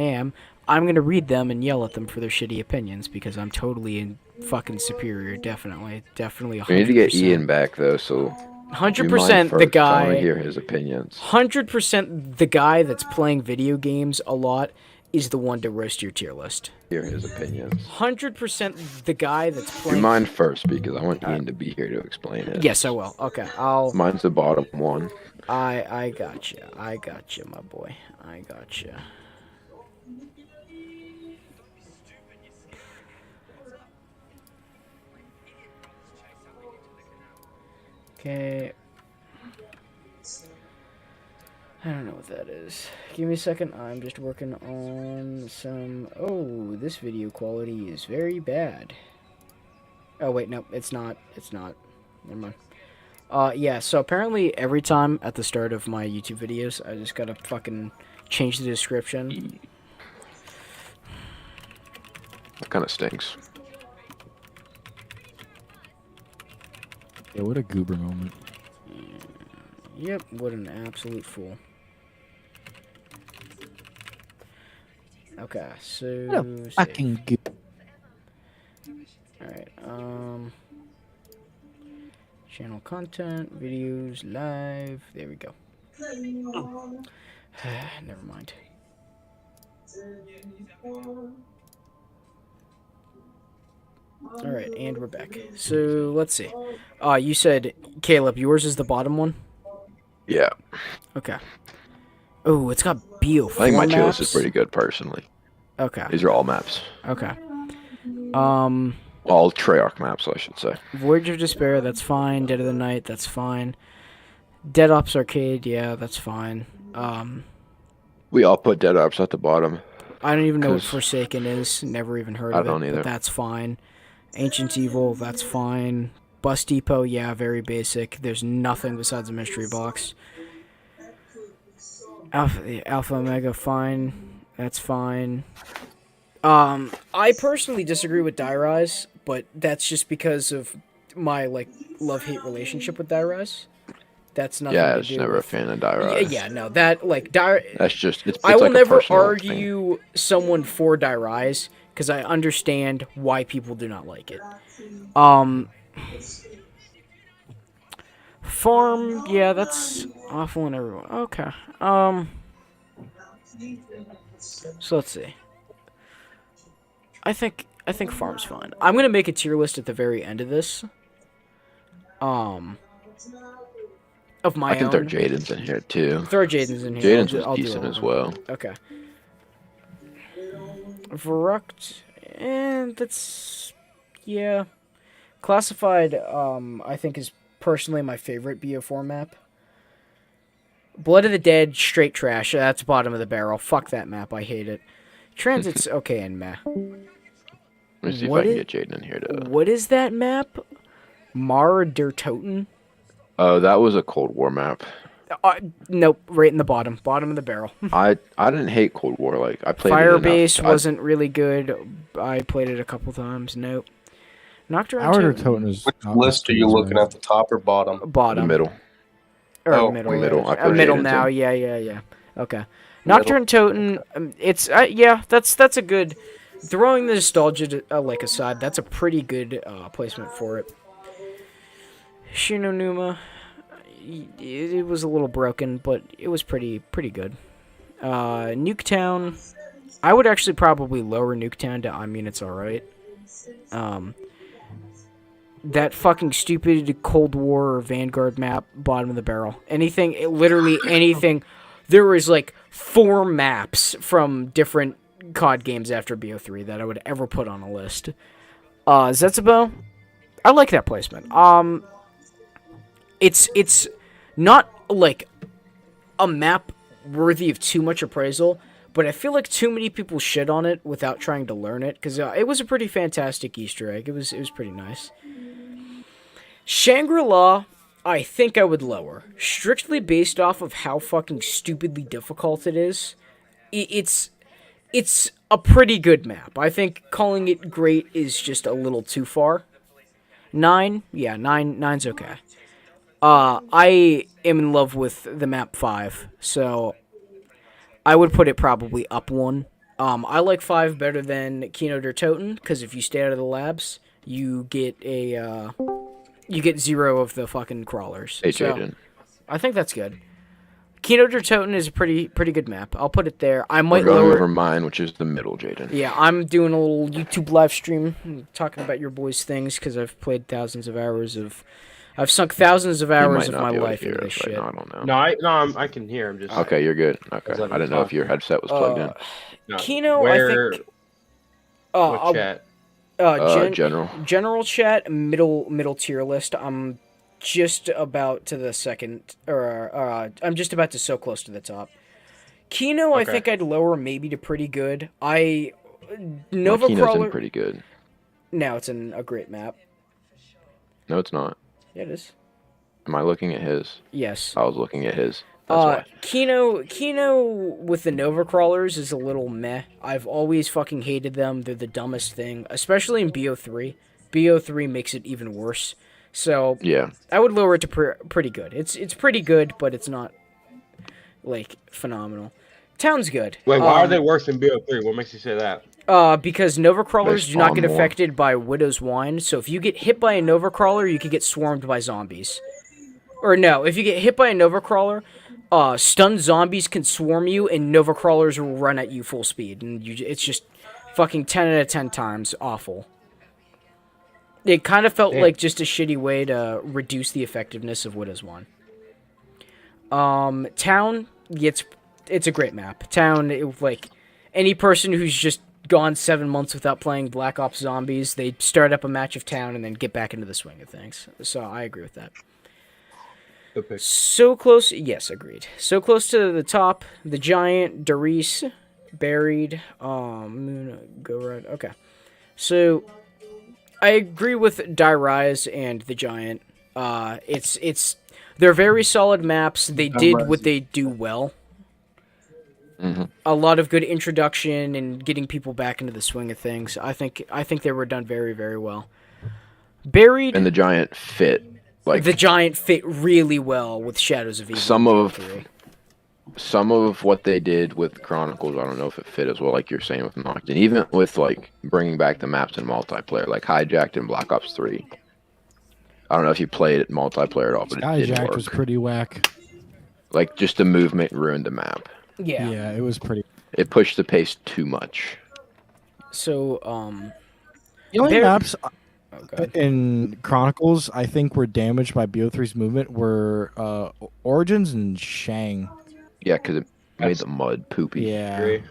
am, I'm going to read them and yell at them for their shitty opinions because I'm totally fucking superior. Definitely 100%. We need to get Ian back though, so 100% the guy. I want to hear his opinions. 100% the guy that's playing video games a lot is the one to roast your tier list. Hear his opinions. 100% the guy that's playing. Do mine first because I want Ian to be here to explain it. Yes, I will. Okay, Mine's the bottom one. I gotcha. I gotcha, my boy. I gotcha. Okay. I don't know what that is. Give me a second. I'm just working on some... Oh, this video quality is very bad. Oh, wait, no, it's not. It's not. Never mind. Yeah, so apparently every time at the start of my YouTube videos, I just gotta fucking change the description. That kind of stinks. Yeah, what a goober moment. Yep, what an absolute fool. Okay, so... What a fucking goober. Alright, channel content, videos, live, there we go. Never mind. Alright, and we're back. So, let's see. You said, Caleb, yours is the bottom one? Yeah. Okay. Oh, it's got BO4 I think my tier maps. list is pretty good, personally. Okay. These are all maps. Okay. All Treyarch maps, I should say. Voyage of Despair, that's fine. Dead of the Night, that's fine. Dead Ops Arcade, yeah, that's fine. We all put Dead Ops at the bottom. I don't even know what Forsaken is. Never even heard of it. I don't either. But that's fine. Ancient Evil, that's fine. Bus Depot, yeah, very basic. There's nothing besides a mystery box. Alpha Omega, fine. That's fine. I personally disagree with Die Rise, but that's just because of my love-hate relationship with Die Rise. That's nothing. Yeah, I to was do never with... a fan of Die Rise. Yeah, no, that That's just. It's I will like never a personal argue thing. someone for Die Rise because I understand why people do not like it. Farm, yeah, that's awful and everyone. Okay. So let's see. I think Farm's fine. I'm gonna make a tier list at the very end of this. Of my own. I can throw Jaden's in here too. Throw Jaden's in here. Jaden's was decent as well. Okay. Verruct, and that's, yeah. Classified, I think is personally my favorite BO4 map. Blood of the Dead, straight trash. That's bottom of the barrel. Fuck that map. I hate it. Transit's okay and meh. Let me see if I can get Jaden in here to... What is that map? Mara der Toten? Oh, that was a Cold War map. Nope, right in the bottom. Bottom of the barrel. I didn't hate Cold War. Like, I played Firebase it wasn't really good. I played it a couple times. Nope. Nocturne Our Toten is... Which list are you looking at, the top or bottom? Bottom. The middle. Or Oh, middle. middle. I put Middle Jaden's now. in. Yeah. Okay. Nocturne Toten. It's yeah. That's a good. Throwing the nostalgia aside, that's a pretty good placement for it. Shinonuma. It was a little broken, but it was pretty good. Nuketown. I would actually probably lower Nuketown to. I mean, it's all right. That fucking stupid Cold War Vanguard map, bottom of the barrel. Anything, literally anything. There was like 4 maps from different COD games after BO3 that I would ever put on a list. Zetsubo, I like that placement. It's not like a map worthy of too much appraisal, but I feel like too many people shit on it without trying to learn it, because it was a pretty fantastic Easter egg. It was pretty nice. Shangri-La, I think I would lower. Strictly based off of how fucking stupidly difficult it is. It's a pretty good map. I think calling it great is just a little too far. 9? Yeah, 9's okay. I am in love with the map 5, so I would put it probably up 1. I like 5 better than Kino der Toten, because if you stay out of the labs, you get 0 of the fucking crawlers. Hey, So, Jaden. I think that's good. Kino der Toten is a pretty good map. I'll put it there. I might We're going lower. over mine, which is the middle, Jaden. Yeah, I'm doing a little YouTube live stream talking about your boys' things because I've played I've sunk thousands of You hours might of not my be able to life hear into this us right shit. now, I don't know. No, I can hear him. Just Okay, you're good. Okay, Let's let I him didn't know if talk. your headset was plugged in. no, Kino, where, I think. what chat? General. General chat, middle tier list. I'm just about to the second, I'm just about to so close to the top. Kino, I Okay. think I'd lower maybe to pretty good. My Nova Kino's in Crawler. pretty good. No, it's a great map. No, it's not. Yeah, it is. Am I looking at his? Yes. I was looking at his. That's why. Kino with the Nova Crawlers is a little meh. I've always fucking hated them. They're the dumbest thing, especially in BO3. BO3 makes it even worse. So Yeah. I would lower it to pretty good. It's pretty good, but it's not like phenomenal. Town's good. Wait, why are they worse than BO3? What makes you say that? Because Nova Crawlers They do not spawn get more. affected by Widow's Wine. So if you get hit by a Nova Crawler, you could get swarmed by zombies. Or no, if you get hit by a Nova Crawler, stunned zombies can swarm you, and Nova Crawlers will run at you full speed, and it's just fucking 10 out of 10 times awful. It kind of felt like just a shitty way to reduce the effectiveness of Widow's Wine. Town, it's a great map. Town, like any person who's just gone 7 months without playing Black Ops Zombies, they start up a match of Town and then get back into the swing of things. So I agree with that. Good pick. So close, yes, agreed. So close to the top, the Giant, Darius, Buried, Moon, Go Red. Okay, so I agree with Rise and the Giant. They're very solid maps. They did what they do well. Mm-hmm. A lot of good introduction and getting people back into the swing of things. I think they were done very, very well. Buried And the Giant fit. Like the Giant fit really well with Shadows of Evil. Some of what they did with Chronicles, I don't know if it fit as well, like you're saying with Nocturne. Even with like bringing back the maps in multiplayer, like Hijacked in Black Ops 3. I don't know if you played it multiplayer at all, but it didn't Hijacked work. was pretty whack. Like just the movement ruined the map. Yeah. Yeah, it was pretty. It pushed the pace too much. So The only There- maps okay. in Chronicles I think were damaged by BO3's movement were Origins and Shang. Yeah, because it made the mud poopy. Yeah. Agree.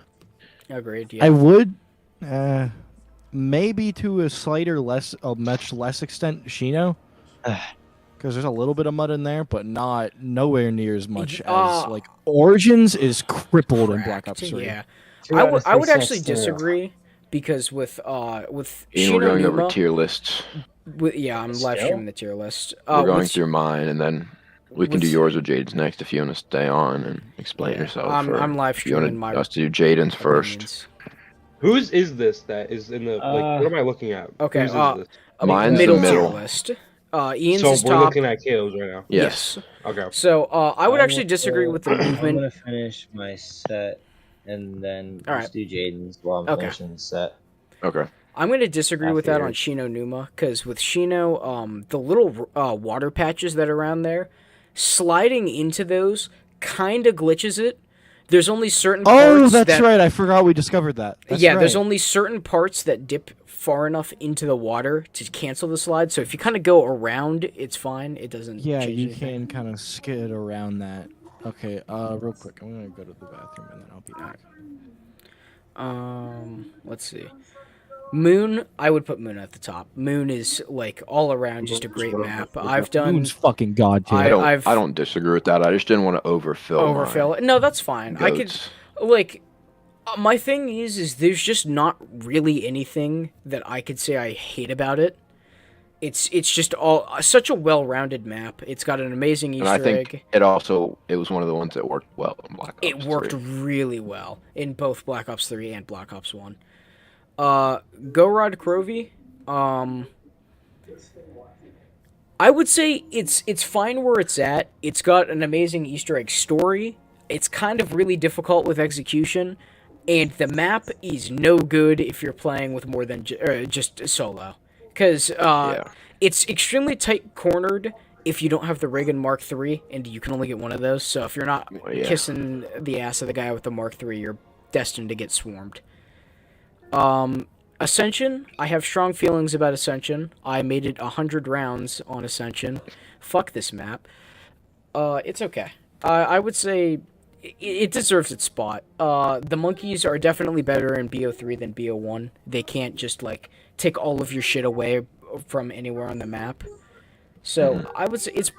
Agreed. Yeah. I would maybe to a much less extent Shino. Because there's a little bit of mud in there, but nowhere near as much as like Origins is crippled in Black Ops 3. Yeah. Two I out of would three actually sets still. disagree because with Ian, we're Shino going over Numa, tier lists. I'm live streaming the tier list. We're going with- through mine, and then we can do with- yours with Jaden's next if you want to stay on and explain Yeah, yourself. I'm live if you want streaming my us to do Jaden's first. opinions. Whose is this that is in the like? What am I looking at? Okay, Whose is this? Mine's middle the tier middle. list. Ian's So is we're top. looking at Caleb's right now. Yes. Okay. So I would I actually will- disagree with the I'm movement. gonna finish my set and then All just do Jaden's while I'm Okay. finishing the set. Okay. I'm going to disagree with that After- on Shino Numa, because with Shino, the little water patches that are around there, sliding into those kind of glitches it. There's only certain parts Oh, that's that, right. I forgot we discovered that. That's yeah, there's right. only certain parts that dip far enough into the water to cancel the slide. So if you kind of go around, it's fine. It doesn't Yeah, change you anything. can kind of skid around that. Okay, real quick. I'm going to go to the bathroom and then I'll be back. Let's see. Moon, I would put Moon at the top. Moon is like all around just a great map. I've done Moon's fucking god tier. I don't disagree with that. I just didn't want to overfill. overfill. No, that's fine. I could goats. like my thing is there's just not really anything that I could say I hate about it. It's just all such a well-rounded map. It's got an amazing Easter And I think egg. it was one of the ones that worked well in Black Ops. It worked 3. really well in both Black Ops 3 and Black Ops 1. Gorod Crovey, I would say it's fine where it's at. It's got an amazing Easter egg story. It's kind of really difficult with execution. And the map is no good if you're playing with more than just solo. Because it's extremely tight cornered if you don't have the Reagan Mark III, and you can only get one of those. So if you're not kissing the ass of the guy with the Mark III, you're destined to get swarmed. Ascension, I have strong feelings about Ascension. I made it 100 rounds on Ascension. Fuck this map. It's okay. I would say it deserves its spot. The monkeys are definitely better in BO3 than BO1. They can't just, like, take all of your shit away from anywhere on the map. So, I would say it's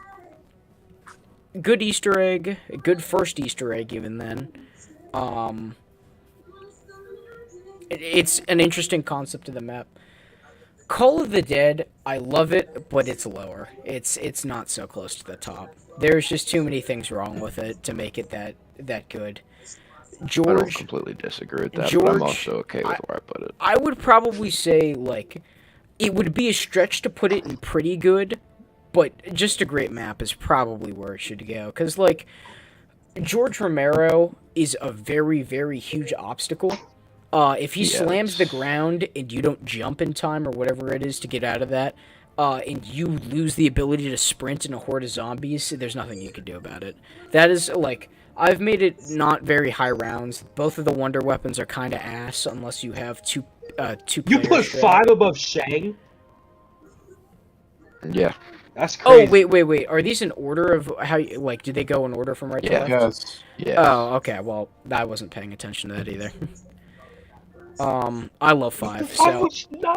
good Easter egg, a good first Easter egg even then. It's an interesting concept to the map. Call of the Dead, I love it, but it's lower. It's not so close to the top. There's just too many things wrong with it to make it that good. George, I don't completely disagree with that, but I'm also okay with where I put it. I would probably say, like, it would be a stretch to put it in pretty good, but just a great map is probably where it should go. Because, like, George Romero is a very, very huge obstacle. If he slams the ground and you don't jump in time or whatever it is to get out of that, and you lose the ability to sprint in a horde of zombies, there's nothing you can do about it. That is, like, I've made it not very high rounds. Both of the wonder weapons are kind of ass unless you have two You put 5 above Shang? Yeah. That's crazy. Oh, wait. Are these in order of how, like, do they go in order from right to left? Yes. Yeah. Oh, okay. Well, I wasn't paying attention to that either. I love 5. So 9?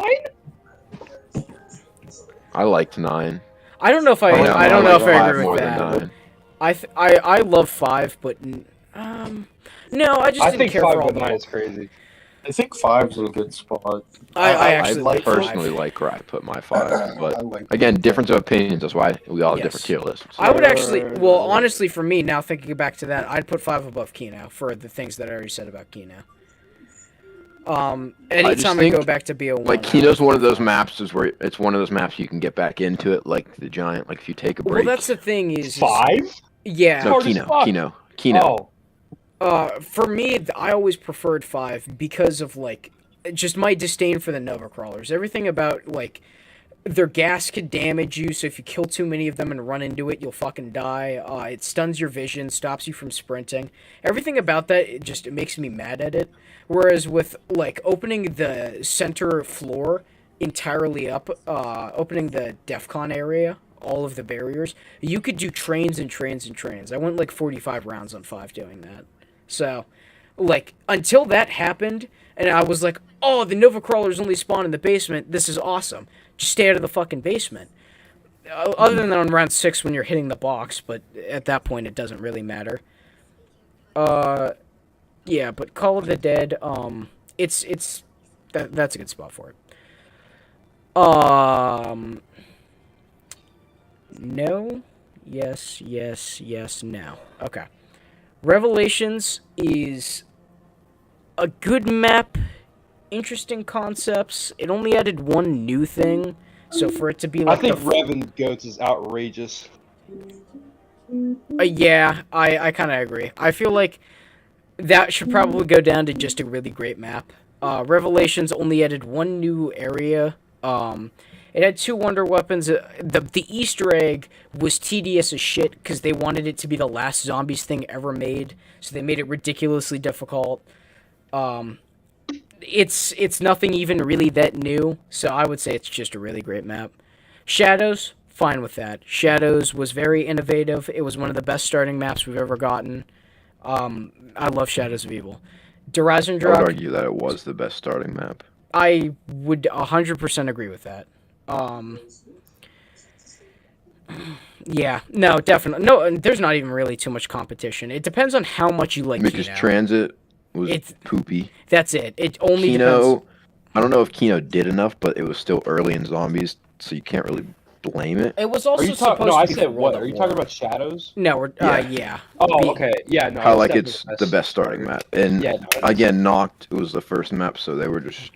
I liked 9. I don't know if I don't know if I agree with than that. 9. I love 5, but no, I just didn't care for all think 5 the 9 is crazy. I think 5's a good spot. I actually like personally 5. like where I put my 5, but I like again, difference of opinions. That's why we all have different tier lists. I would actually, well, honestly, for me now thinking back to that, I'd put 5 above Kino for the things that I already said about Kino. Anytime I go back to BO1, like Kino's one of those maps is where it's one of those maps you can get back into it, like the giant. Like if you take a break. Well, that's the thing is 5? Yeah. No, Kino. Oh. For me, I always preferred 5 because of, like, just my disdain for the Nova Crawlers. Everything about, like, their gas could damage you, so if you kill too many of them and run into it, you'll fucking die. It stuns your vision, stops you from sprinting. Everything about that, it makes me mad at it. Whereas with, like, opening the center floor entirely up, opening the DEF CON area, all of the barriers, you could do trains and trains and trains. I went, like, 45 rounds on 5 doing that. So, like, until that happened, and I was like, oh, the Nova Crawlers only spawn in the basement, this is awesome. Just stay out of the fucking basement. Other than on round 6 when you're hitting the box, but at that point it doesn't really matter. Yeah, but Call of the Dead, that's a good spot for it. No, yes, no. Okay. Revelations is a good map, interesting concepts. It only added one new thing, so for it to be like I think Revan Goats is outrageous. Yeah, I kind of agree. I feel like that should probably go down to just a really great map. Revelations only added one new area. It had 2 wonder weapons. The Easter egg was tedious as shit because they wanted it to be the last zombies thing ever made, so they made it ridiculously difficult. It's nothing even really that new, so I would say it's just a really great map. Shadows, fine with that. Shadows was very innovative. It was one of the best starting maps we've ever gotten. I love Shadows of Evil. Ryzen I would argue that it was the best starting map. I would 100% agree with that. Yeah, no, definitely. No, there's not even really too much competition. It depends on how much you like Because Kino. Transit was poopy. That's it. It only Kino, depends. I don't know if Kino did enough, but it was still early in zombies, so you can't really blame it. It was also Are you supposed talking? No, I to be said for what? World Are of you War. talking about Shadows? No, we're yeah. Oh, okay. Yeah, no. How like definitely it's the best starting map, and Yeah, no, again, Knocked it was the first map, so they were just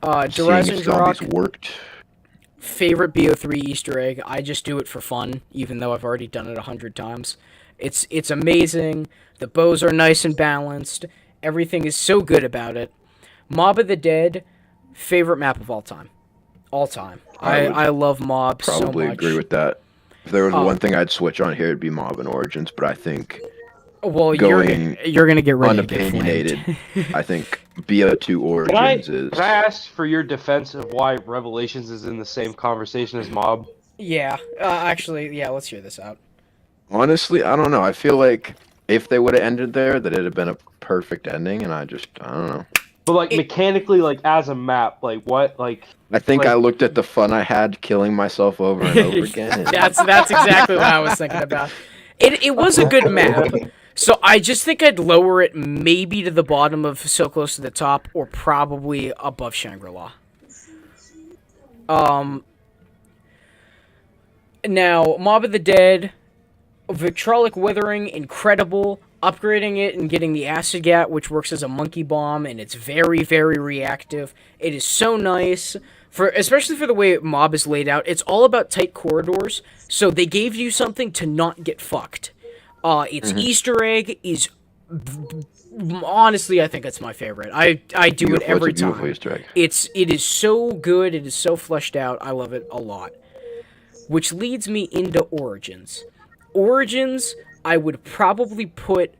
seeing Ryzen if zombies Rock, worked. favorite BO3 Easter egg. I just do it for fun, even though I've already done it 100 times. It's amazing. The bows are nice and balanced, Everything is so good about it. Mob of the Dead, favorite map of all time. All time. I love Mob so much. Probably agree with that. If there was one thing I'd switch on here, it'd be Mob and Origins, but I think you're gonna get ready unopinionated. To get I think BO2 Origins is. Can I ask for your defense of why Revelations is in the same conversation as Mob? Yeah, actually, yeah. Let's hear this out. Honestly, I don't know. I feel like if they would have ended there, that it'd have been a perfect ending, and I don't know. But like mechanically, like as a map, like what, like. I think I looked at the fun I had killing myself over and over again. That's exactly what I was thinking about. It was a good map. So I just think I'd lower it maybe to the bottom of So Close to the Top, or probably above Shangri-La. Now, Mob of the Dead, Victrolic Withering, incredible. Upgrading it and getting the Acid Gat, which works as a monkey bomb, and it's very, very reactive. It is so nice, especially for the way Mob is laid out. It's all about tight corridors, so they gave you something to not get fucked. Its Easter egg is, honestly, I think it's my favorite. I do it every time. Easter egg. It is so good. It is so fleshed out. I love it a lot. Which leads me into Origins. Origins, I would probably put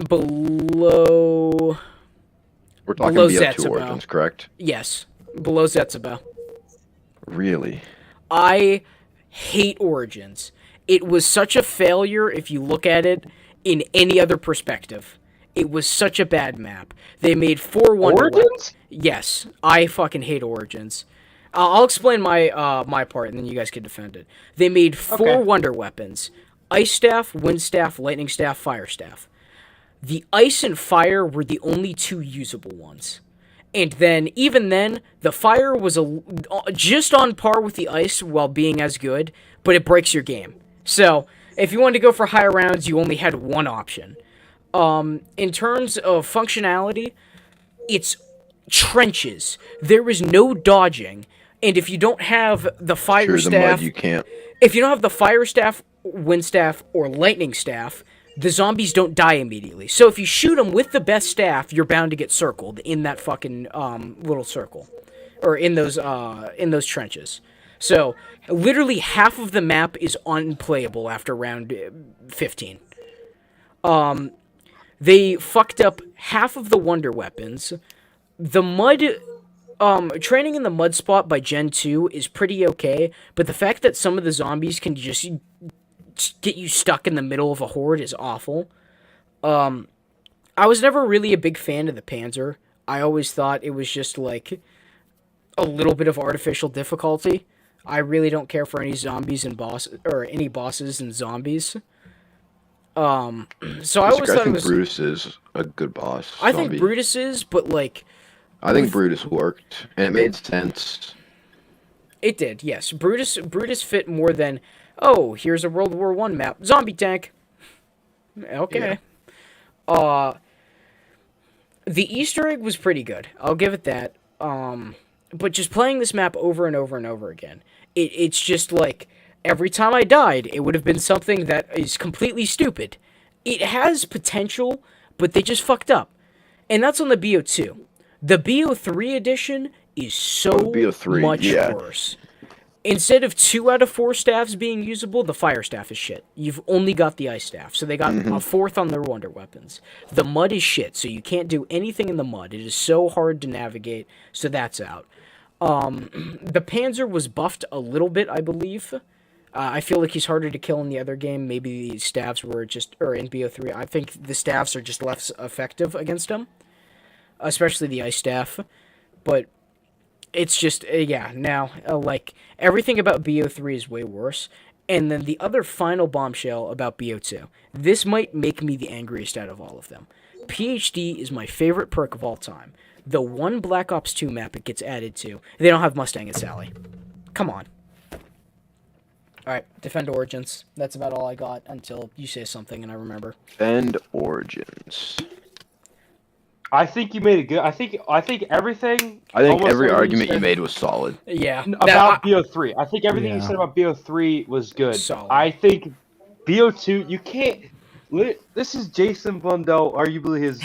below. We're talking below BO2 Zetsubo. Origins, correct? Yes, below Zetsubo. Really? I hate Origins. It was such a failure if you look at it in any other perspective. It was such a bad map. They made 4 Wonder Origins? Yes, I fucking hate Origins. I'll explain my part, and then you guys can defend it. They made 4 Wonder Weapons. Ice Staff, Wind Staff, Lightning Staff, Fire Staff. The Ice and Fire were the only 2 usable ones. And then, even then, the Fire was just on par with the Ice while being as good, but it breaks your game. So, if you wanted to go for higher rounds, you only had one option. In terms of functionality, it's trenches. There is no dodging. And if you don't have the Fire Staff, you can't. If you don't have the Fire Staff, Wind Staff, or Lightning Staff, the zombies don't die immediately. So if you shoot them with the best staff, you're bound to get circled in that fucking little circle, or in those trenches. So literally half of the map is unplayable after round 15. They fucked up half of the Wonder Weapons. The mud. Training in the mud spot by Gen 2 is pretty okay, but the fact that some of the zombies can just get you stuck in the middle of a horde is awful. I was never really a big fan of the Panzer. I always thought it was just like a little bit of artificial difficulty. I really don't care for any zombies and any bosses and zombies. So I always thought it was. Brutus is a good boss. I think Brutus is, but like. I think Brutus worked, and it made sense. It did, yes. Brutus fit more than, here's a World War I map. Zombie tank. Okay. Yeah. The Easter egg was pretty good. I'll give it that. But just playing this map over and over and over again, it's just like, every time I died, it would have been something that is completely stupid. It has potential, but they just fucked up. And that's on the BO2. The BO3 edition is so much worse. Instead of 2 out of 4 staffs being usable, the Fire Staff is shit. You've only got the Ice Staff, so they got a 4th on their Wonder Weapons. The mud is shit, so you can't do anything in the mud. It is so hard to navigate, so that's out. The Panzer was buffed a little bit, I believe. I feel like he's harder to kill in the other game. Maybe the staffs were or in BO3, I think the staffs are just less effective against him. Especially the Ice Staff, but it's just, now, like, everything about BO3 is way worse, and then the other final bombshell about BO2, this might make me the angriest out of all of them. PhD is my favorite perk of all time. The one Black Ops 2 map it gets added to, they don't have Mustang and Sally. Come on. Alright, defend Origins. That's about all I got until you say something and I remember. Defend Origins. I think you made it good. I think everything. I think every argument you made was solid. Yeah. About BO3. I think everything you said about BO3 was good. Solid. I think BO2, you can't. This is Jason Blundell, arguably his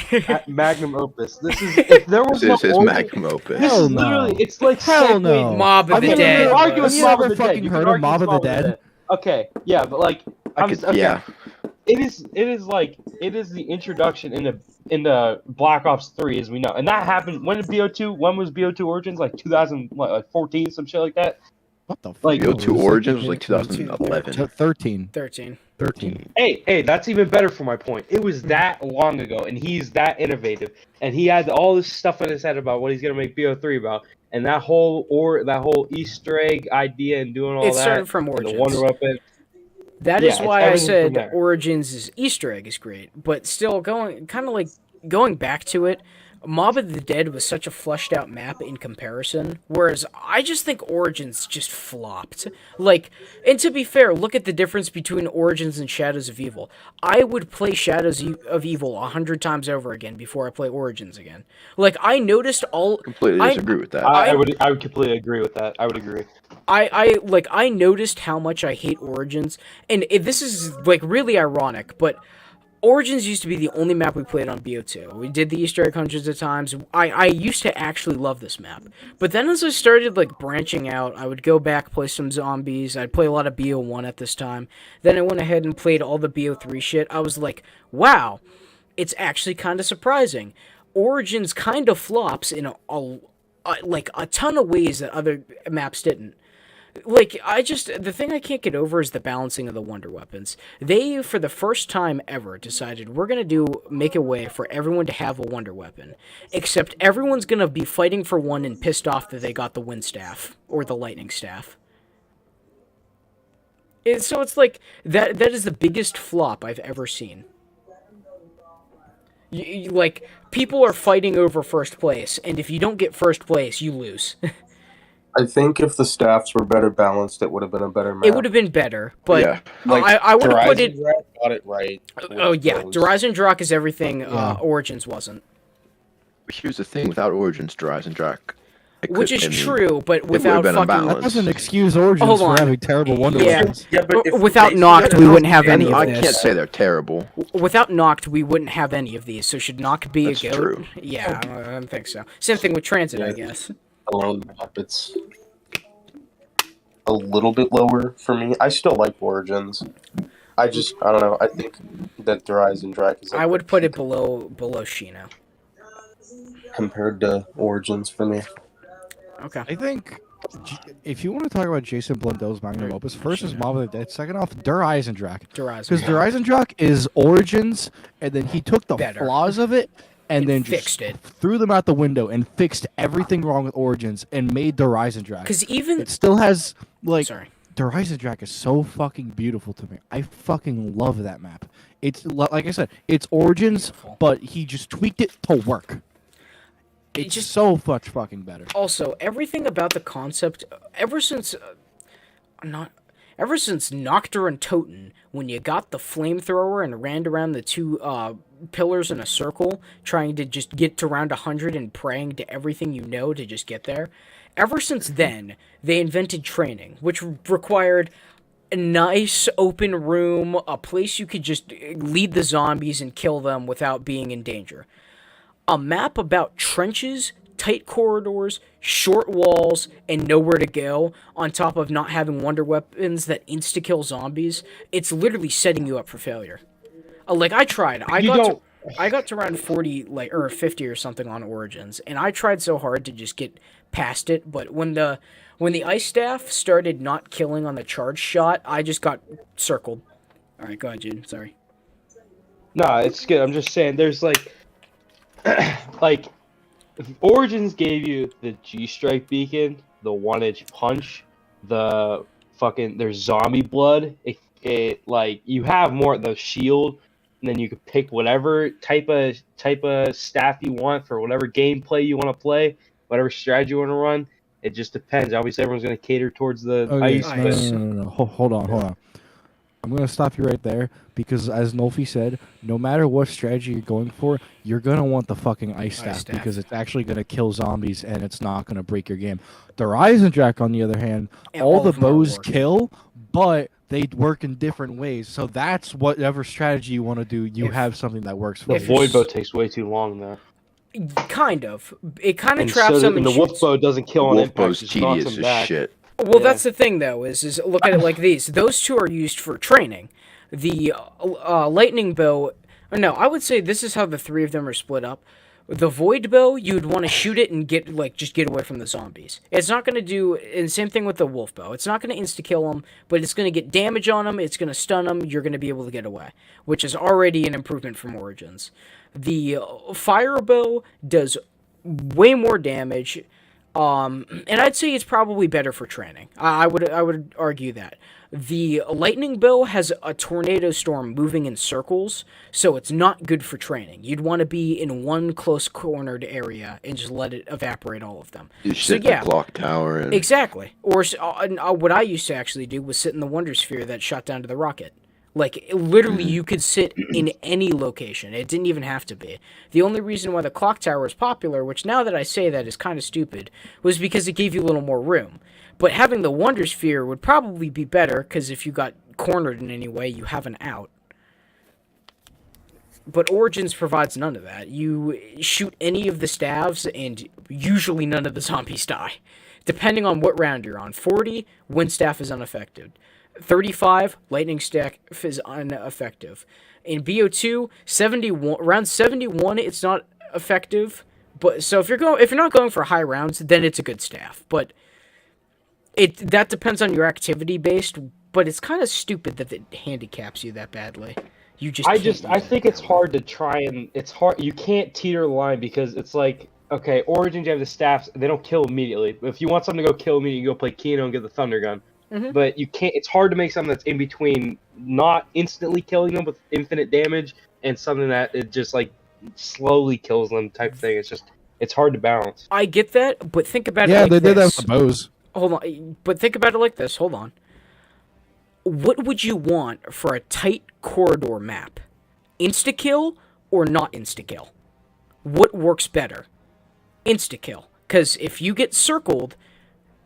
magnum opus. This is if there was This no is his origin, magnum opus. this Hell is literally no. it's like Hell segueing- no. Mob of Have the you Dead. ever- Argue with have you Mob ever of the Dead. fucking You heard can of argue Mob with of the Dead? Okay, yeah, but like okay. Yeah. It is the introduction into Black Ops 3 as we know. And that happened when did BO2 when was BO2 Origins? Like 2014, some shit like that. What the fuck? Like, BO2 Origins was like it was 2011. 13. 13. 13. Hey, that's even better for my point. It was that long ago, and he's that innovative, and he had all this stuff in his head about what he's gonna make BO3 about, and that whole Easter egg idea and doing all It that. started from and the Origins. Wonder Weapon. That Yeah, is it's why I everything from said there. Origins' Easter egg is great, but still going back to it, Mob of the Dead was such a fleshed out map in comparison, whereas I just think Origins just flopped. Like, and to be fair, look at the difference between Origins and Shadows of Evil. I would play Shadows of Evil 100 times over again before I play Origins again. Like, I noticed all... Completely disagree with that. I would completely agree with that. I would agree. I noticed how much I hate Origins, and this is like really ironic, but Origins used to be the only map we played on BO2. We did the Easter egg hundreds of times. I used to actually love this map, but then as I started like branching out, I would go back, play some zombies. I'd play a lot of BO1 at this time. Then I went ahead and played all the BO3 shit. I was like, wow, it's actually kind of surprising. Origins kind of flops in a ton of ways that other maps didn't. Like, the thing I can't get over is the balancing of the wonder weapons. They, for the first time ever, decided we're gonna make a way for everyone to have a wonder weapon. Except everyone's gonna be fighting for one and pissed off that they got the wind staff, or the lightning staff. So it's like, that is the biggest flop I've ever seen. Like, people are fighting over first place, and if you don't get first place, you lose. I think if the staffs were better balanced, it would have been a better map. It would have been better, but Yeah. I would have put it... Got it right. Oh yeah, Horizon Drak is everything Yeah. Origins wasn't. Here's the thing: without Origins, Horizon Drak, Which is true, but without been fucking... unbalanced. That doesn't excuse Origins Hold for on. having terrible wonder Yeah. weapons. Yeah, but if Without they- Noct, we wouldn't have any of I this. can't say they're terrible. Without Noct, we wouldn't have any of these, so should Noct be That's a goat? true. Yeah, I don't think so. Same thing with Transit, I guess. alone map, it's a little bit lower for me. I still like Origins. I don't know. I think that Horizon Drak is like I would put it below Shino. compared to Origins for me. Okay. I think if you want to talk about Jason Blundell's magnum opus, first is Mob of the Dead, second off, Horizon Drak. Horizon. Because Horizon Drak is Origins, and then he took the Better. flaws of it and then fixed just it. threw them out the window and fixed everything wrong with Origins and made Horizon Drak. Because even... It still has, like, Sorry. Horizon Drak is so fucking beautiful to me. I fucking love that map. It's, like I said, it's Origins, Beautiful. but he just tweaked it to work. It's just- so much fucking better. Also, everything about the concept, ever since Noctur and Toten, when you got the flamethrower and ran around the two pillars in a circle, trying to just get to round 100 and praying to everything you know to just get there, ever since then, they invented training, which required a nice open room, a place you could just lead the zombies and kill them without being in danger. A map about trenches, tight corridors, short walls, and nowhere to go, on top of not having wonder weapons that insta-kill zombies, it's literally setting you up for failure. Like, I tried. I got to around 40, or 50 or something on Origins, and I tried so hard to just get past it, but when the ice staff started not killing on the charge shot, I just got circled. Alright, go ahead, Jude. Sorry. No, it's good. I'm just saying, there's like, Origins gave you the G-Strike beacon, the 1-inch punch, there's zombie blood. It like, you have more of the shield, and then you can pick whatever type of staff you want for whatever gameplay you want to play, whatever strategy you want to run. It just depends. Obviously, everyone's going to cater towards the ice. Ice. No. Hold on. I'm going to stop you right there because, as Nolfi said, no matter what strategy you're going for, you're going to want the fucking ice staff because it's actually going to kill zombies and it's not going to break your game. The Horizon Drak, on the other hand, And all the of them are bows working. kill, but they work in different ways. So that's whatever strategy you want to do. You have something that works for The you. void bow takes way too long though. Kind of. It kind of And traps them and and the wolf shoots. bow doesn't kill on Wolf impact. bow's Just knocks tedious them as back. shit. Well, Yeah. that's the thing, though, is look at it like these. Those two are used for training. The lightning bow. No, I would say this is how the three of them are split up. The void bow, you'd want to shoot it and just get away from the zombies. It's not going to do, and same thing with the wolf bow. It's not going to insta kill them, but it's going to get damage on them. It's going to stun them. You're going to be able to get away, which is already an improvement from Origins. The fire bow does way more damage. And I'd say it's probably better for training. I would argue that. The lightning bow has a tornado storm moving in circles, so it's not good for training. You'd want to be in one close cornered area and just let it evaporate all of them. You So sit in yeah, the clock tower and exactly. Or what I used to actually do was sit in the Wonder Sphere that shot down to the rocket. Like, literally, you could sit in any location. It didn't even have to be. The only reason why the clock tower is popular, which now that I say that is kind of stupid, was because it gave you a little more room. But having the Wonder Sphere would probably be better, because if you got cornered in any way, you have an out. But Origins provides none of that. You shoot any of the staves, and usually none of the zombies die. Depending on what round you're on. 40, Wind Staff is unaffected. 35, Lightning Staff is ineffective. In BO2, 71, around 71, it's not effective. But so if you're not going for high rounds, then it's a good staff. But that depends on your activity based. But it's kind of stupid that it handicaps you that badly. I think it's hard to try and it's hard. You can't teeter the line because it's like, okay, Origins, you have the staffs, they don't kill immediately. If you want something to go kill immediately, you go play Kino and get the Thunder Gun. Mm-hmm. But you can't. It's hard to make something that's in between, not instantly killing them with infinite damage, and something that it just like slowly kills them type thing. It's hard to balance. I get that, but think about it Yeah, like they did that this. with the bows. Hold on, but think about it like this. Hold on. What would you want for a tight corridor map? Insta-kill or not insta-kill? What works better? Insta-kill. Because if you get circled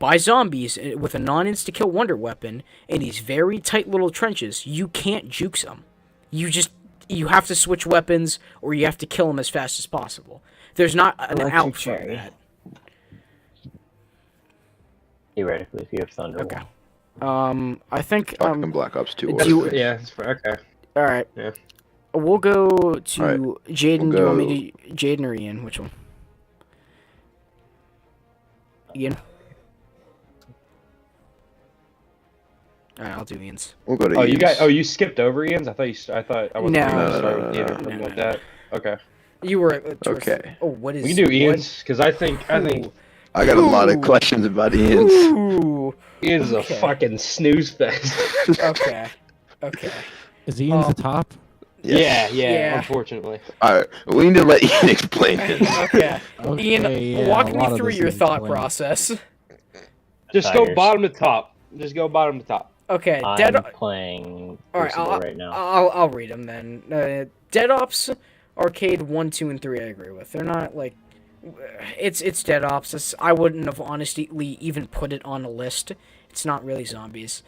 by zombies with a non-insta-kill wonder weapon in these very tight little trenches, you can't juke them. You have to switch weapons, or you have to kill them as fast as possible. There's not an out for that. Theoretically, if you have Thunder. Okay. I think fucking Black Ops 2. Yeah, it's fair. Okay. All right. Yeah. We'll go to All right. Jaden. We'll Do you want go- me to Jaden or Ian? Which one? Ian. All right, I'll do Ian's. We'll go to Oh, you Ian's. guys. Oh, you skipped over Ian's. I thought I wasn't No. going to start No, with no, Ian no, or something no, like no. that. Okay. You were Okay. Oh, what is? We can do what- Ian's because I think I got a lot of Ooh. questions about Ian's. Ooh. Ian's Okay. a fucking snooze fest. Okay. Okay. Is Ian the top? Yes. Yeah. Yeah. Unfortunately. All right, we need to let Ian explain his. Okay. Okay, Ian, yeah, walk a me lot of through this your is thought explained. process. Just go Tigers. bottom to top. Just go bottom to top. Okay. I'm Dead. playing All right. Crucible right now. I'll read them then. Dead Ops Arcade 1, 2, and 3. I agree with. They're not like. It's Dead Ops. I wouldn't have honestly even put it on a list. It's not really zombies.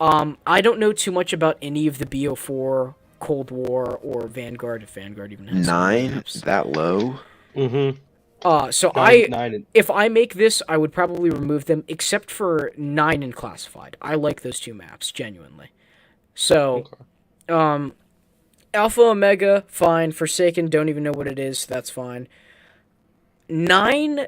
I don't know too much about any of the BO4, Cold War, or Vanguard. If Vanguard even has 9? maps. That low? Mm-hmm. So Nine. if I make this, I would probably remove them, except for 9 and Classified. I like those two maps genuinely. So, Alpha Omega, fine. Forsaken, don't even know what it is. That's fine. 9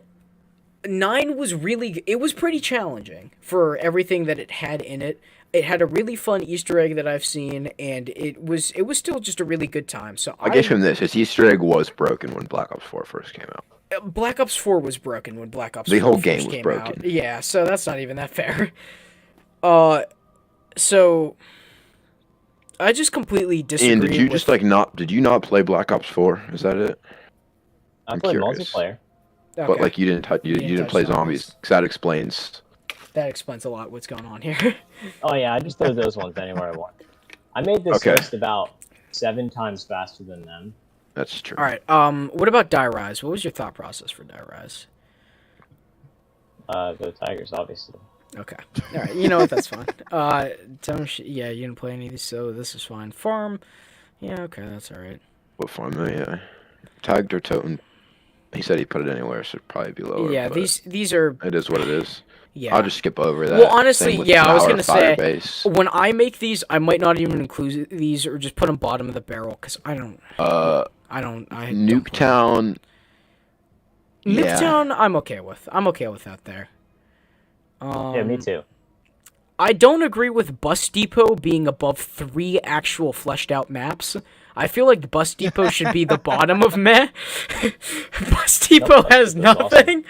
was really, it was pretty challenging for everything that it had in it. It had a really fun Easter egg that I've seen, and it was still just a really good time. So I guess from this, his Easter egg was broken when Black Ops 4 first came out. Black Ops 4 was broken when Black Ops The 4 whole game first was came broken. out. Yeah, so that's not even that fair. So I just completely disagree. Ian, did you with... just like not? Did you not play Black Ops 4? Is that it? I I'm play curious. multiplayer. Okay, But like you didn't touch, you didn't didn't touch play zombies. zombies. 'Cause that explains. that explains a lot what's going on here. Oh yeah, I just throw those ones anywhere I want. I made this Okay. list about 7 times faster than them. That's true. All right. What about Die Rise? What was your thought process for Die Rise? The Tigers, obviously. Okay. All right. You know what? That's fine. Yeah, you didn't play any of these, so this is fine. Farm. Yeah. Okay, that's all right. What farm? Yeah. Tagged or totem. He said he put it anywhere, so it'd probably be lower. Yeah. but These are. It is what it is. Yeah. I'll just skip over that. Well, honestly, Same with yeah, I was Tower, gonna say Firebase. when I make these, I might not even include these or just put them bottom of the barrel because I don't. Nuketown. Yeah. Nuketown, I'm okay with. I'm okay with that there. Yeah, me too. I don't agree with Bus Depot being above 3 actual fleshed out maps. I feel like Bus Depot should be the bottom of meh. Bus Depot has nothing.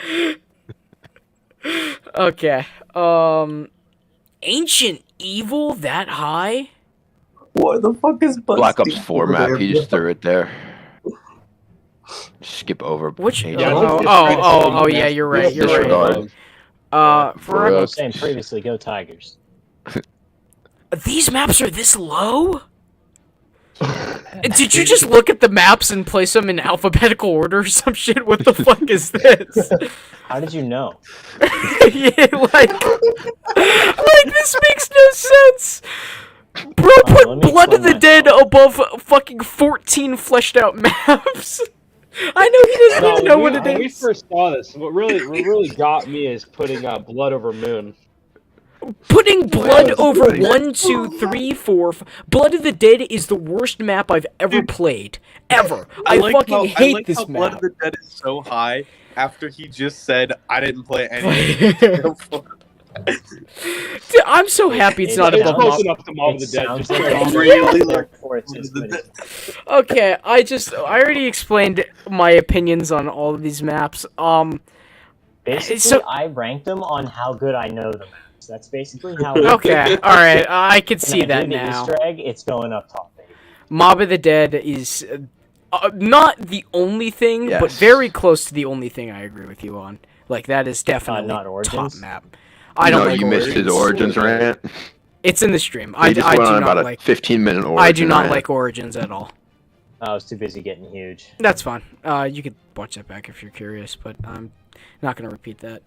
Okay. Ancient Evil that high? What the fuck is Black Ops 4 map. He just threw it there. Skip over. Which? page. Yeah, you're right. You're right. For I us. was saying previously, go Tigers. These maps are this low? Did you just look at the maps and place them in alphabetical order or some shit? What the fuck is this? How did you know? Yeah, like this makes no sense. Bro, put let me Blood of the explain Dead above fucking 14 fleshed out maps. I know he doesn't even know what it When we is. first saw this, what really got me is putting Blood Over Moon. Putting Blood over 1, 2, 3, 4. Blood of the Dead is the worst map I've ever played. Ever. I fucking hate this map. Blood of the Dead is so high after he just said, I didn't play any. Dude, I'm so happy it's not above close Mob. enough to Mob of the It Dead. sounds Just like like, it's really like for its history. Okay, I already explained my opinions on all of these maps. Basically, So- I ranked them on how good I know the maps. That's basically how. Okay, alright, I can When see I do that the now. Easter egg, it's going up top. Baby. Mob of the Dead is not the only thing, but Yes. very close to the only thing I agree with you on. Like, that is definitely not top Origins? map. I don't like you missed his Origins rant. It's in the stream. He just went on about a like 15-minute Origin I do not rant. like Origins at all. I was too busy getting huge. That's fine. You could watch that back if you're curious, but I'm not gonna repeat that.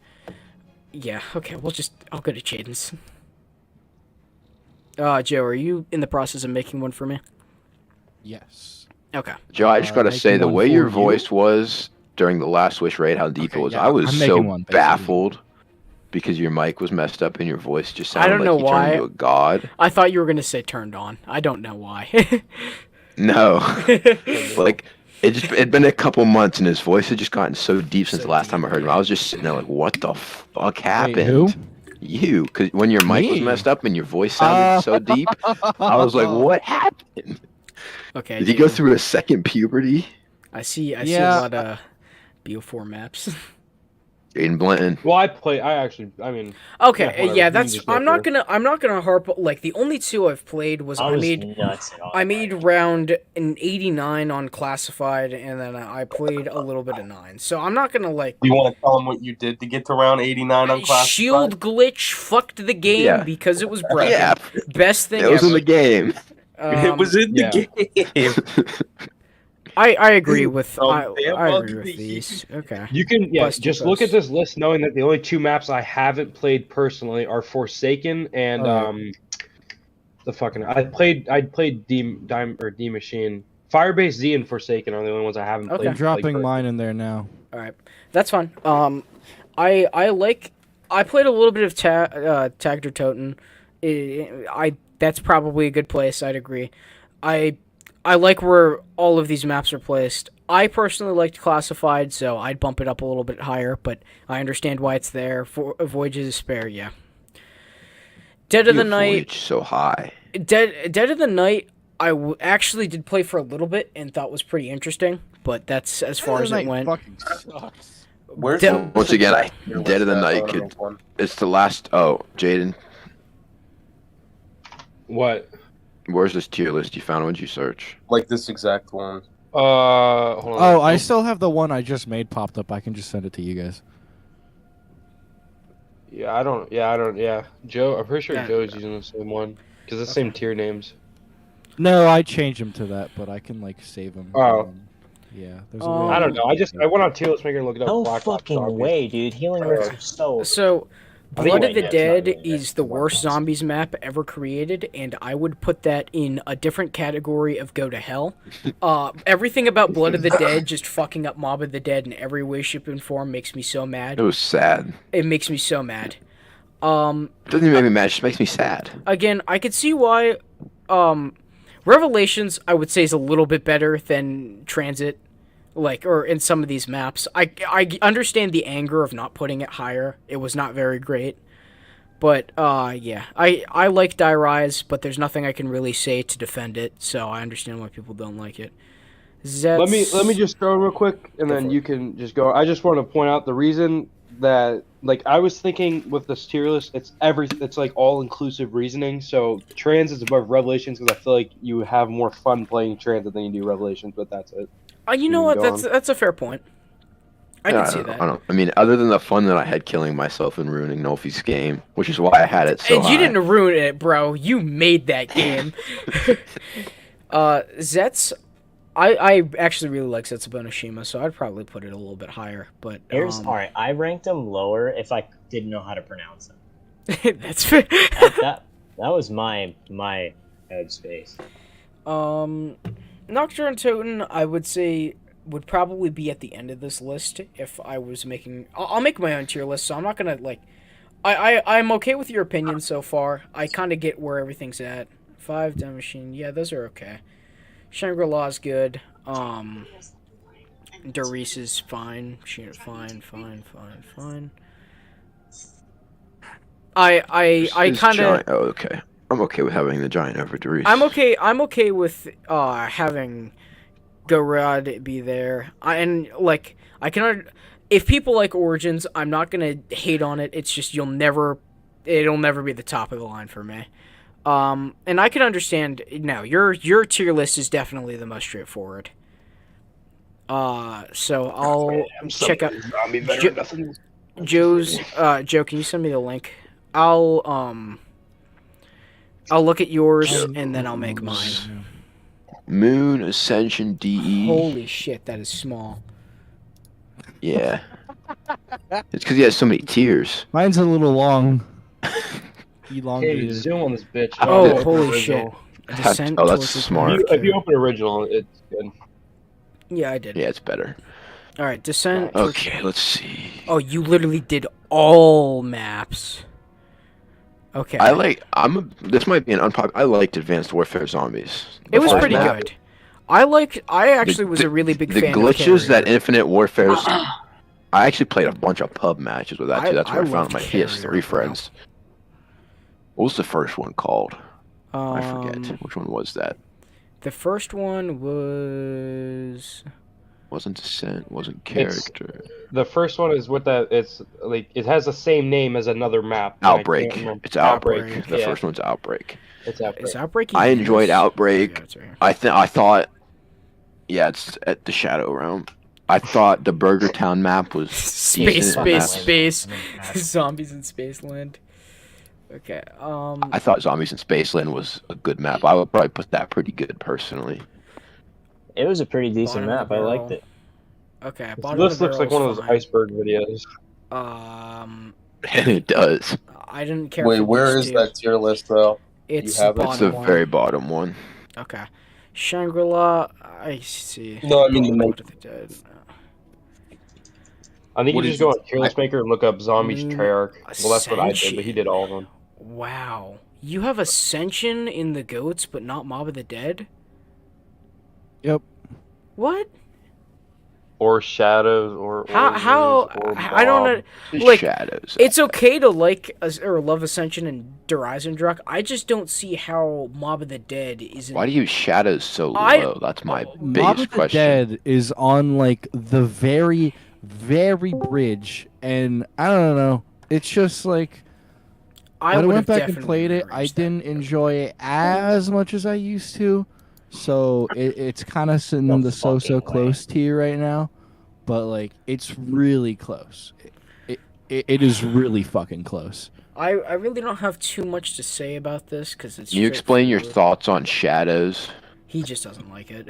Yeah, okay, I'll go to Jaden's. Joe, are you in the process of making one for me? Yes. Okay. Joe, I just gotta Making say, the one way for your you? voice was during the last Wish raid, how deep Okay, it was, yeah, I was I'm so making one, basically. baffled because your mic was messed up and your voice just I sounded don't know like you why. turned into a god. I thought you were gonna say turned on. I don't know why. No. Like, it'd been a couple months and his voice had just gotten so deep since the last time I heard him. I was just sitting there like, what the fuck happened? Wait, who? You, because when your mic was Me? messed up and your voice sounded so deep, I was like, what happened? Okay. Did you go Jaden, through a second puberty? I see a Yeah. lot of BO4 maps. Jaden Blanton. well, I mean, Okay, Yeah, whatever. yeah, You that's. just go I'm not through. gonna harp. Like the only two I've played was I I was made nuts. round an 89 on classified, and then I played a little bit of 9. So I'm not gonna like You want to tell him what you did to get to round 89 on class? shield glitch fucked the game Yeah. because it was broken. Yeah, Best thing it was in ever. the game. It was in the game. I agree with Oh, I damn agree with ugly. these. Okay. you can Busty just look at posts. this list knowing that the only two maps I haven't played personally are Forsaken and the fucking I played D Machine. Firebase Z and Forsaken are the only ones I haven't Okay. played. I'm dropping like, mine in there now. All right, that's fine. I played a little bit of Tagged or Toten. That's probably a good place. I'd agree. I like where all of these maps are placed. I personally liked Classified, so I'd bump it up a little bit higher. But I understand why it's there. For Voyage of Despair, yeah. Dead of the Night. So high. Dead of the Night. Actually did play for a little bit and thought was pretty interesting, but that's as far as it went. Fucking sucks. Where's Dem- Once again, Dead of the Night could. It's the last. Oh, Jaden, What? where's this tier list you found? What'd you search? like this exact one? Hold on. Oh, I still have the one I just made popped up. I can just send it to you guys. Yeah, I don't. Yeah, Joe. I'm pretty sure Yeah. Joe's using the same one because it's the same tier names. No, I changed them to that, but I can like save them. Oh. Yeah. There's a way I don't know. I went on tier list maker and looked it up. No Black Ops fucking Zombies. way, dude. Healing rates are so. So, I think Blood you of the might get Dead something in is the there. worst zombies map ever created, and I would put that in a different category of go to hell. Everything about Blood of the Dead just fucking up Mob of the Dead in every way, shape, and form makes me so mad. It was sad. It makes me so mad. It doesn't even make me mad. It just makes me sad. Again, I could see why Revelations, I would say, is a little bit better than Transit, or in some of these maps. I understand the anger of not putting it higher. It was not very great. But, yeah. I like Die Rise, but there's nothing I can really say to defend it, so I understand why people don't like it. Let me just throw in real quick, and then you can just go. I just want to point out the reason that, I was thinking with this tier list, it's like all-inclusive reasoning. So Trans is above Revelations because I feel like you have more fun playing Transit than you do Revelations, but that's it. You know what? That's a fair point. I can see that. I mean, other than the fun that I had killing myself and ruining Nolfi's game, which is why I had it so and high. you didn't ruin it, bro. You made that game. Zets, I actually really like Zetsubo Nishima, so I'd probably put it a little bit higher. But All right, I ranked him lower if I didn't know how to pronounce them. That's fair. that was my headspace. Nocturne Toten, I would say, would probably be at the end of this list if I was making... I'll make my own tier list, so I'm not gonna, I'm okay with your opinion so far. I kind of get where everything's at. 5, Dem Machine, yeah, those are okay. Shangri-La is good. Doris is fine. Fine. I kind of... Oh, okay. I'm okay with having the giant over Doris. I'm okay with having Gorod be there. I can... If people like Origins, I'm not gonna hate on it. It's just it'll never be the top of the line for me. And I can understand. No, your tier list is definitely the most straightforward. So I'll check out Joe's. Joe, can you send me the link? I'll look at yours and then I'll make mine. Moon Ascension DE. Holy shit, that is small. Yeah. It's because he has so many tiers. Mine's a little long. Hey, Elongated. zoom on this bitch. Oh, holy shit. Descent Oh, that's towards the smart. If you open original, it's good. Yeah, I did. Yeah, it's better. Alright, Descent. Okay, let's see. Oh, you literally did all maps. Okay. This might be an unpopular. I liked Advanced Warfare Zombies. It was first pretty map. good. I actually was a really big The fan glitches of that Infinite Warfare's. I actually played a bunch of pub matches with that too. That's where I found loved my Carrier, PS3 friends. What was the first one called? I forget. Um, Which one was that? The first one was... Wasn't Descent, wasn't Character. The first one is with that. It's it has the same name as another map. and I can't Outbreak. remember. It's Outbreak. Outbreak, The yeah. first one's Outbreak. It's Outbreak. Is Outbreak? I enjoyed Outbreak. Yeah, it's right here. I thought. Yeah, it's at the Shadow Realm. I thought the Burger Town map was Space. decent. Zombies in Spaceland. Okay. I thought Zombies in Spaceland was a good map. I would probably put that pretty good personally. It was a pretty decent Bottom of map. the I barrel. liked it. Okay. This looks like one of those iceberg videos. And it does. I didn't care. Wait, for where these is two. that tier list though? It's You have it? It's the bottom one. very bottom one. Okay. Shangri-La. I see. No, I mean the Blood of the Dead. I think What you is just go it? on Careless Maker and look up Zombies Treyarch. Well, that's what I did, Ascension. but he did all of them. Wow. You have Ascension in the goats, but not Mob of the Dead? Yep. What? Or Shadows, or How? Origins, or I don't know. Bob. Just Like, Shadows. It's okay to like or love Ascension and Horizon Druck. I just don't see how Mob of the Dead isn't. Why do you Shadows so I- low? That's my Mob of biggest the question. Dead is on the very, very bridge, and I don't know. It's just like when I would went have back and definitely played it, I arranged that. didn't enjoy it as much as I used to. So it's kind of sitting No in the so fucking way. close tier right now, but it's really close. It is really fucking close. I really don't have too much to say about this because it's. Can you explain your straightforward. thoughts on Shadows? He just doesn't like it.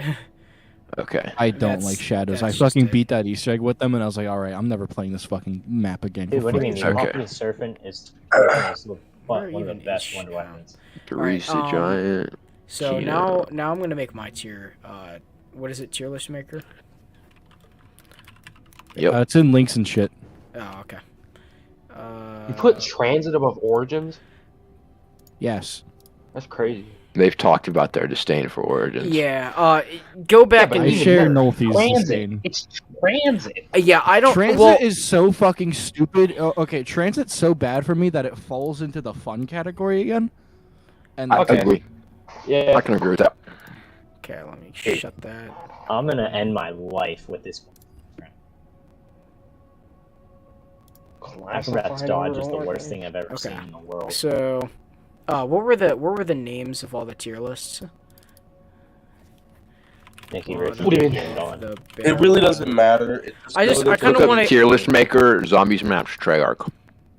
Okay. I don't That's- like shadows. I that's just fucking it. beat that Easter egg with them, and I was like, all right, I'm never playing this fucking map again. Dude, what do you mean? Fucking You Okay. want me surfing is Where one of the even best is Wonder Shadow? weapons. Alright, Teresa Giant. So Kino. now I'm gonna make my tier. What is it? Tier list maker. Yep. It's in links and shit. Oh, okay. You put Transit above Origins? Yes. That's crazy. They've talked about their disdain for Origins. Yeah. Go back but and I even share better. Nolthy's Transit. disdain. It's Transit. Yeah, I don't. Transit well, is so fucking stupid. Okay, Transit's so bad for me that it falls into the fun category again. And I Okay. agree. Yeah. I can agree with that. okay, let me shut that. I'm gonna end my life with this. Acrobat's dodge is the worst thing I've ever seen in the world. So, what were the names of all the tier lists? Nikki Well, Richie, What do you get mean? going. The It really doesn't matter. It I goes kinda Look up wanna- tier list maker, zombies maps, Treyarch.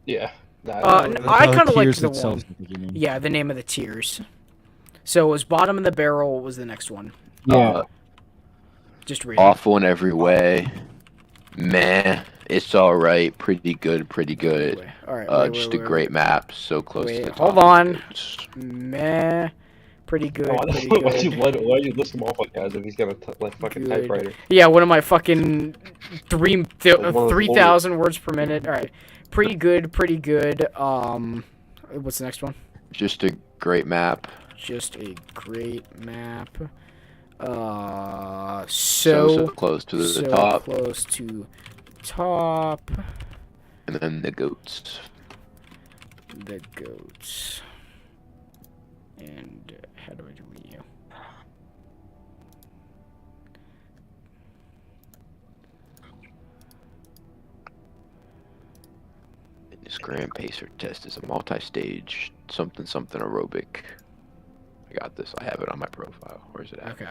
Yeah. That- I The kind of liked tiers the itself, one. I think you mean. Yeah, the name of the tiers. So it was bottom of the barrel was the next one. Yeah. Just read it. Awful in every way. Meh. It's alright. Pretty good. Pretty good. Anyway, all right. Just a great map. So close Wait, to the top. hold on. It's- Meh. Pretty good. Why'd Pretty you good. list them off like that as if he's gonna like fucking Good. typewriter? Yeah, one of my fucking One of those 3,000 words per minute. All right. Pretty good. Pretty good. What's the next one? Just a great map. Just a great map. So So close to the so top. close to top. And then the goats. The goats. And how do I do you? This Grand Pacer test is a multi-stage something aerobic. I got this. I have it on my profile. Where's it at? Okay.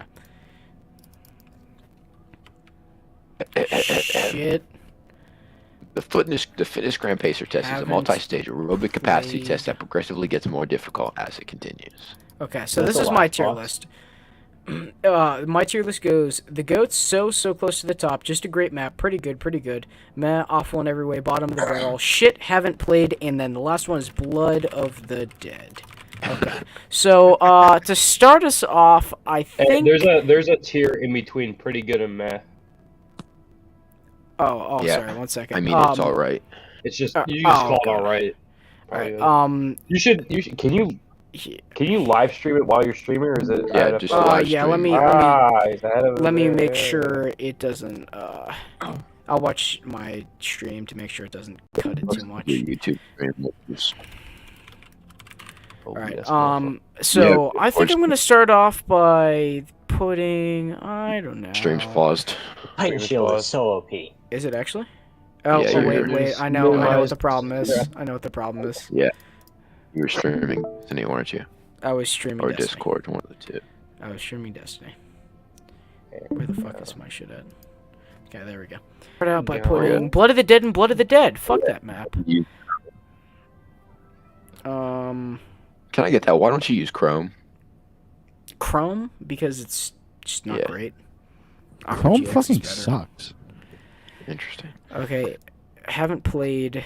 Shit. The fitness Grand Pacer test is a Haven't multi-stage aerobic capacity played. test that progressively gets more difficult as it continues. Okay, so That's this a is my lot, tier Fox. list. My tier list goes: the goats so close to the top, just a great map, pretty good. Meh, awful in every way, bottom of the barrel. Shit, haven't played, and then the last one is Blood of the Dead. Okay, so to start us off, I think There's a tier in between pretty good and meh. Oh, Yeah. sorry, 1 second. I mean, it's all right. It's just Oh, you just oh, call it okay. alright. Alright, You should can you live stream it while you're streaming, or is it? Yeah, just live yeah, stream. let me make sure it doesn't. I'll watch my stream to make sure it doesn't cut it too much. Your YouTube stream is- Oh, All right. yes, So Yeah, I think of I'm gonna start off by putting. I don't know. Stream's paused. Titan Stream Shield pause. is so OP. Is it actually? Oh, Yeah, oh you're- wait. I know what minimize- the problem is. yeah. I know what the problem is. You were streaming Destiny, weren't you? I was streaming Or Destiny. Discord, one of the two. I was streaming Destiny. Where the fuck is my shit at? Okay, there we go. Start out by Yeah. putting Blood of the Dead and Blood of the Dead. Fuck that map. You- Can I get that? Why don't you use Chrome? Chrome because it's just not Yeah. great. Chrome RGX is fucking better. sucks. Interesting. Okay, haven't played.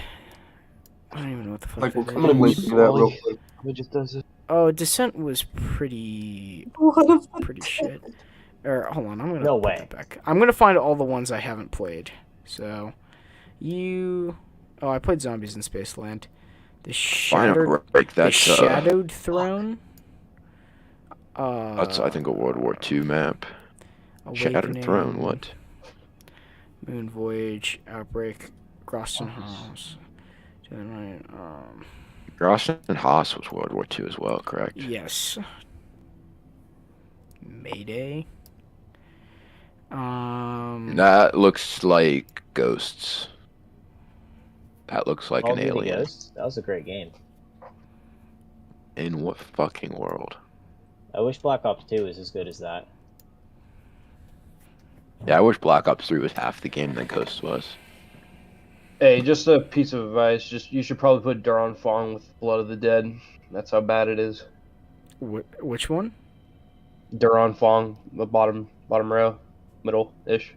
I don't even know what the fuck. Like, that I'm gonna is. wait for that real quick. It just does it. Oh, Descent was pretty shit. Or hold on, I'm gonna No put way. that back. I'm gonna find all the ones I haven't played. So, I played Zombies in Spaceland. The Shattered, Final break. the That's Shadowed Throne. that's I think a World War II map. Shattered Throne. Awakening, What? Moon Voyage, Outbreak, Groston House. To the right, Grossen and Haas was World War II as well, correct? yes. Mayday. That looks like Ghosts. That looks like Call an of Duty alien. Ghosts? That was a great game. In what fucking world? I wish Black Ops 2 was as good as that. Yeah, I wish Black Ops 3 was half the game that Ghosts was. Hey, just a piece of advice. You should probably put Duran Fong with Blood of the Dead. That's how bad it is. Which one? Duran Fong, the bottom row. middle-ish.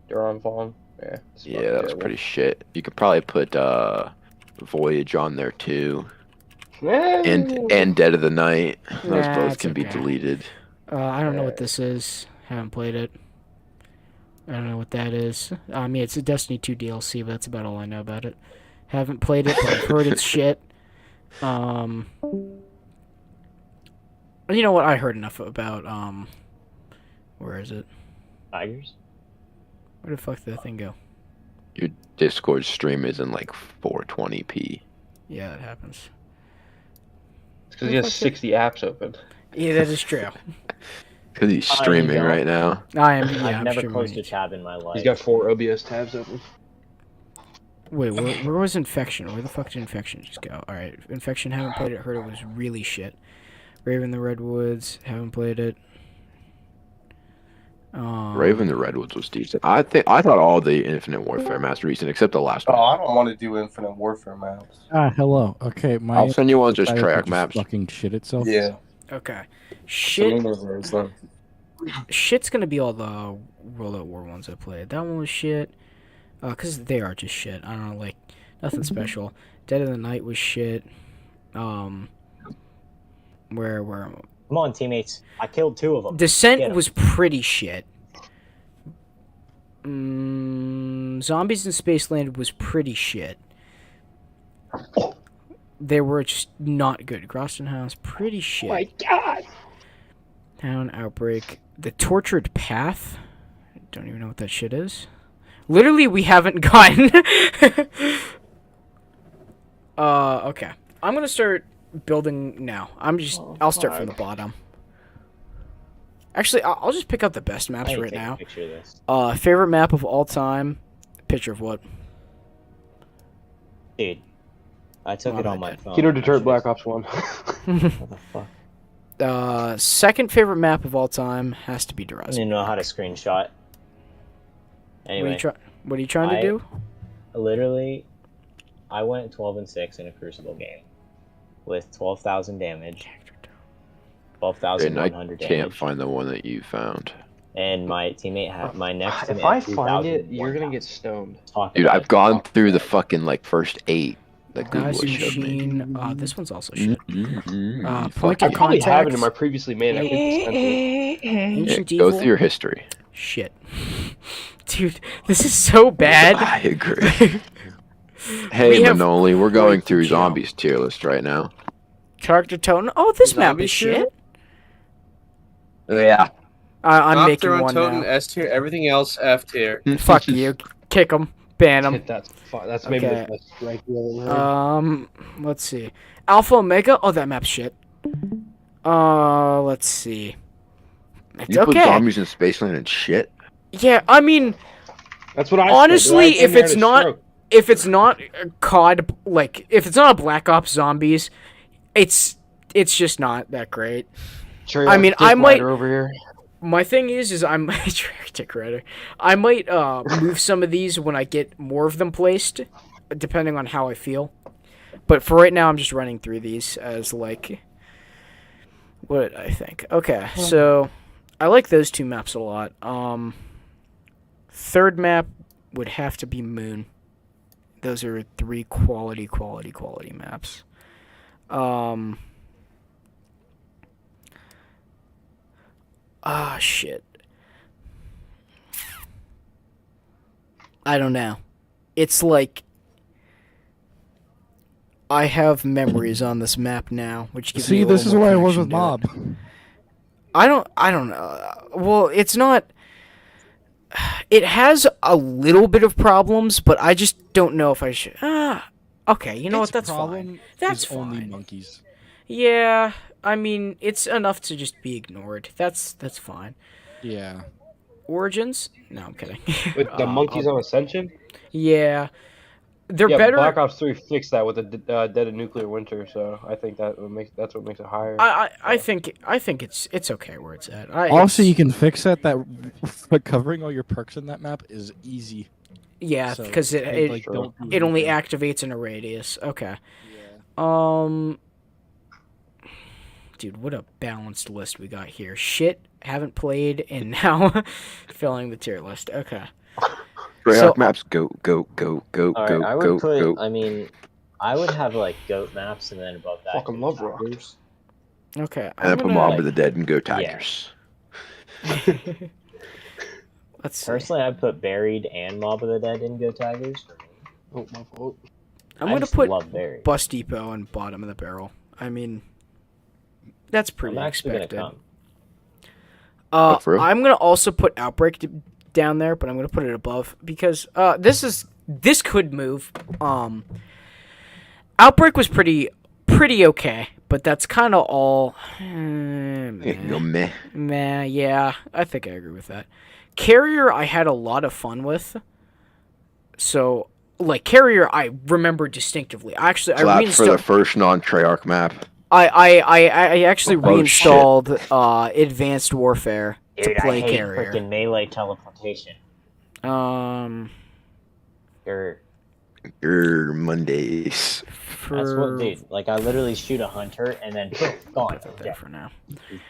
Duran Vaughn. Yeah. It's Yeah, fucking that was terrible. pretty shit. You could probably put Voyage on there too, and Dead of the Night. Those Nah, both it's can be okay. deleted. I don't know what this is. Haven't played it. I don't know what that is. I mean, it's a Destiny 2 DLC, but that's about all I know about it. Haven't played it, but I've heard it's shit. You know what? I heard enough about, where is it? Tigers? Where the fuck did that thing go? Your Discord stream is in like 420p. Yeah, that happens. It's because he has 60 apps open. Yeah, that is true. Because he's you streaming don't. right now. I am, I've I'm never streaming closed a it. tab in my life. He's got 4 OBS tabs open. Wait, where was Infection? Where the fuck did Infection just go? Alright, Infection, haven't played it, heard it was really shit. Raven the Redwoods, haven't played it. Raven the Redwoods was decent. I thought all the Infinite Warfare maps were decent, except the last Oh, one. I don't want to do Infinite Warfare maps. Hello. Okay, my I'll send you ones just decided to track maps. Fucking shit itself. Yeah. Okay. Shit. Shit's gonna be all the World at War ones I played. That one was shit. Cause they are just shit. I don't know, like, nothing special. Dead of the Night was shit. Where Come on, teammates. I killed 2 of them. Descent Get 'em. was pretty shit. Zombies in Spaceland was pretty shit. They were just not good. Groston House, pretty shit. Oh my god! Town Outbreak. The Tortured Path. I don't even know what that shit is. Literally, we haven't gotten. Okay. I'm gonna start building now. I'll start from the bottom. Actually, I'll just pick out the best maps I need to right take a now. picture of this. Favorite map of all time. Picture of what? Dude, I took Oh, it on my my phone. Keto Deterrent Black Ops 1. What the fuck? Second favorite map of all time has to be I don't Durazzo. even know how to screenshot. Anyway, What are you trying to do? literally, I went 12-6 in a Crucible game with 12,000 damage, And 12,100 I damage, can't find the one that you found. and my teammate had my next. If teammate I had find it, 3,000. you're gonna get stoned. Talk Dude, about I've it. gone through the fucking like first 8 that Guys Google showed me. Machine. This one's also shit. Mhm. Point Fuck of you. Probably have it in Contacts. my previously made. I could send it. Ancient Go Evil. through your history. Shit. Dude, this is so bad. I agree. Hey, have Manoli, we're going great through job. Zombies tier list right now. Character tone. Oh, this map Zombie is tier? shit. Yeah. I'm Top making tier, one Totem now. S tier, everything else F tier. Fuck you. Kick him. Ban him. That's fine. That's maybe Okay. the best rank we ever heard. Let's see. Alpha Omega. Oh, that map's shit. Let's see. It's You put okay. Zombies in Spaceland and shit? Yeah, I mean, That's what I honestly, said. if it's not COD, like if it's not a Black Ops Zombies, it's just not that great. I mean, I might. over here. My thing is I'm Tick Rider. I might move some of these when I get more of them placed, depending on how I feel. But for right now, I'm just running through these as like what I think. Okay, so I like those 2 maps a lot. Third map would have to be Moon. Those are 3 quality maps. Shit. I don't know. It's like I have memories on this map now, which gives me See, a this is little where I more was with connection to it. Mob. I don't know. Well, it's not. It has a little bit of problems, but I just don't know if I should. Okay, you know what? That's fine. That's is only fine. monkeys. Yeah, I mean, it's enough to just be ignored. That's fine. Yeah. Origins? No, I'm kidding. With the monkeys on Ascension? Yeah, they're Yeah, better. Black Ops 3 fixed that with the Dead of Nuclear Winter, so I think that's what makes it higher. I think it's okay where it's at. Also, you can fix that. But covering all your perks in that map is easy. Yeah, So, because it don't do it only anything. activates in a radius. Okay. Yeah. dude, what a balanced list we got here. Shit, haven't played, and now filling the tier list. Okay. Treyarch maps, go, go, go, go, All right, go, I would go, put. go. I mean, I would have like goat maps, and then above that, Fucking goat love rock. tigers. Okay. And then I'm put gonna, Mob like- of the Dead and go Tigers. Let's see. Personally, I'd put buried and Mob of the Dead in Go Tigers for me. Oh, my fault. I'm I gonna just put love buried. Bus Depot and bottom of the barrel. I mean, that's pretty I'm actually expected. gonna come. Oh, for real? I'm gonna also put Outbreak down there, but I'm gonna put it above because this could move. Outbreak was pretty okay, but that's kind of all. Go meh. Meh, yeah, I think I agree with that. Carrier, I had a lot of fun with. So, like Carrier, I remember distinctly. Actually, I Claps for reinstalled. the first non-Treyarch map. I actually Oh, reinstalled Advanced Warfare to Dude, play I hate Carrier. freaking melee teleportation. Or Mondays. that's what, dude. Like I literally shoot a hunter and then boom, gone. Put that there for now.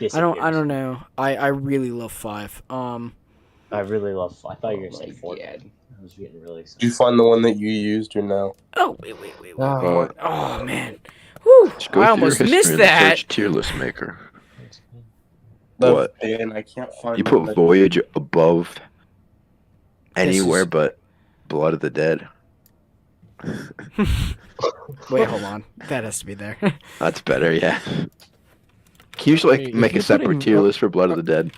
It I don't disappears. know. I really love 5. I really love. I thought you were gonna say Oh my Fortnite. I was getting really excited. Did you find the one that you used or no? Oh wait. Uh, Oh man. Whew, Just go I through almost your history missed and that. search tier list maker. The What? van, I can't find You the put van. Voyage above This anywhere is- but Blood of the Dead. Wait, hold on. That has to be there. That's better, yeah. Can you just like Wait, if make a you're separate putting- tier list for Blood of the Dead?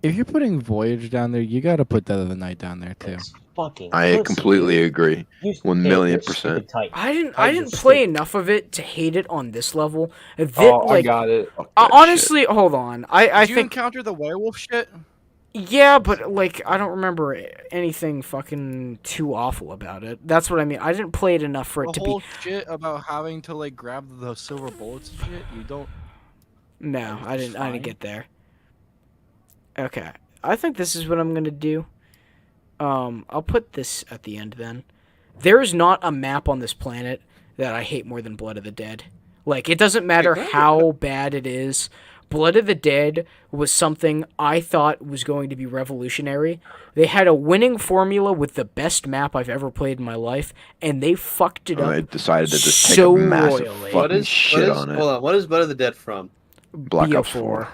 If you're putting Voyage down there, you gotta put Dead of the Night down there too. It's fucking. I pussy, completely dude. agree. You 1,000,000%. stupid Titan. I didn't Titan's play stupid. enough of it to hate it on this level. That, Oh, I like, got it. Fuck that honestly, hold on. I Did you think encounter the werewolf shit? yeah, but like I don't remember anything fucking too awful about it. That's what I mean. I didn't play it enough for it The to whole be. shit about having to like grab the silver bullets and shit. You don't. No, I didn't fine. get there. Okay, I think this is what I'm gonna do. I'll put this at the end then. There is not a map on this planet that I hate more than Blood of the Dead. Like, it doesn't matter how bad it is. Blood of the Dead was something I thought was going to be revolutionary. They had a winning formula with the best map I've ever played in my life, and they fucked it shit. I up decided to just take so a massive royally. fucking shit on it. Hold on, what is Blood of the Dead from? Black Ops BO4. 4.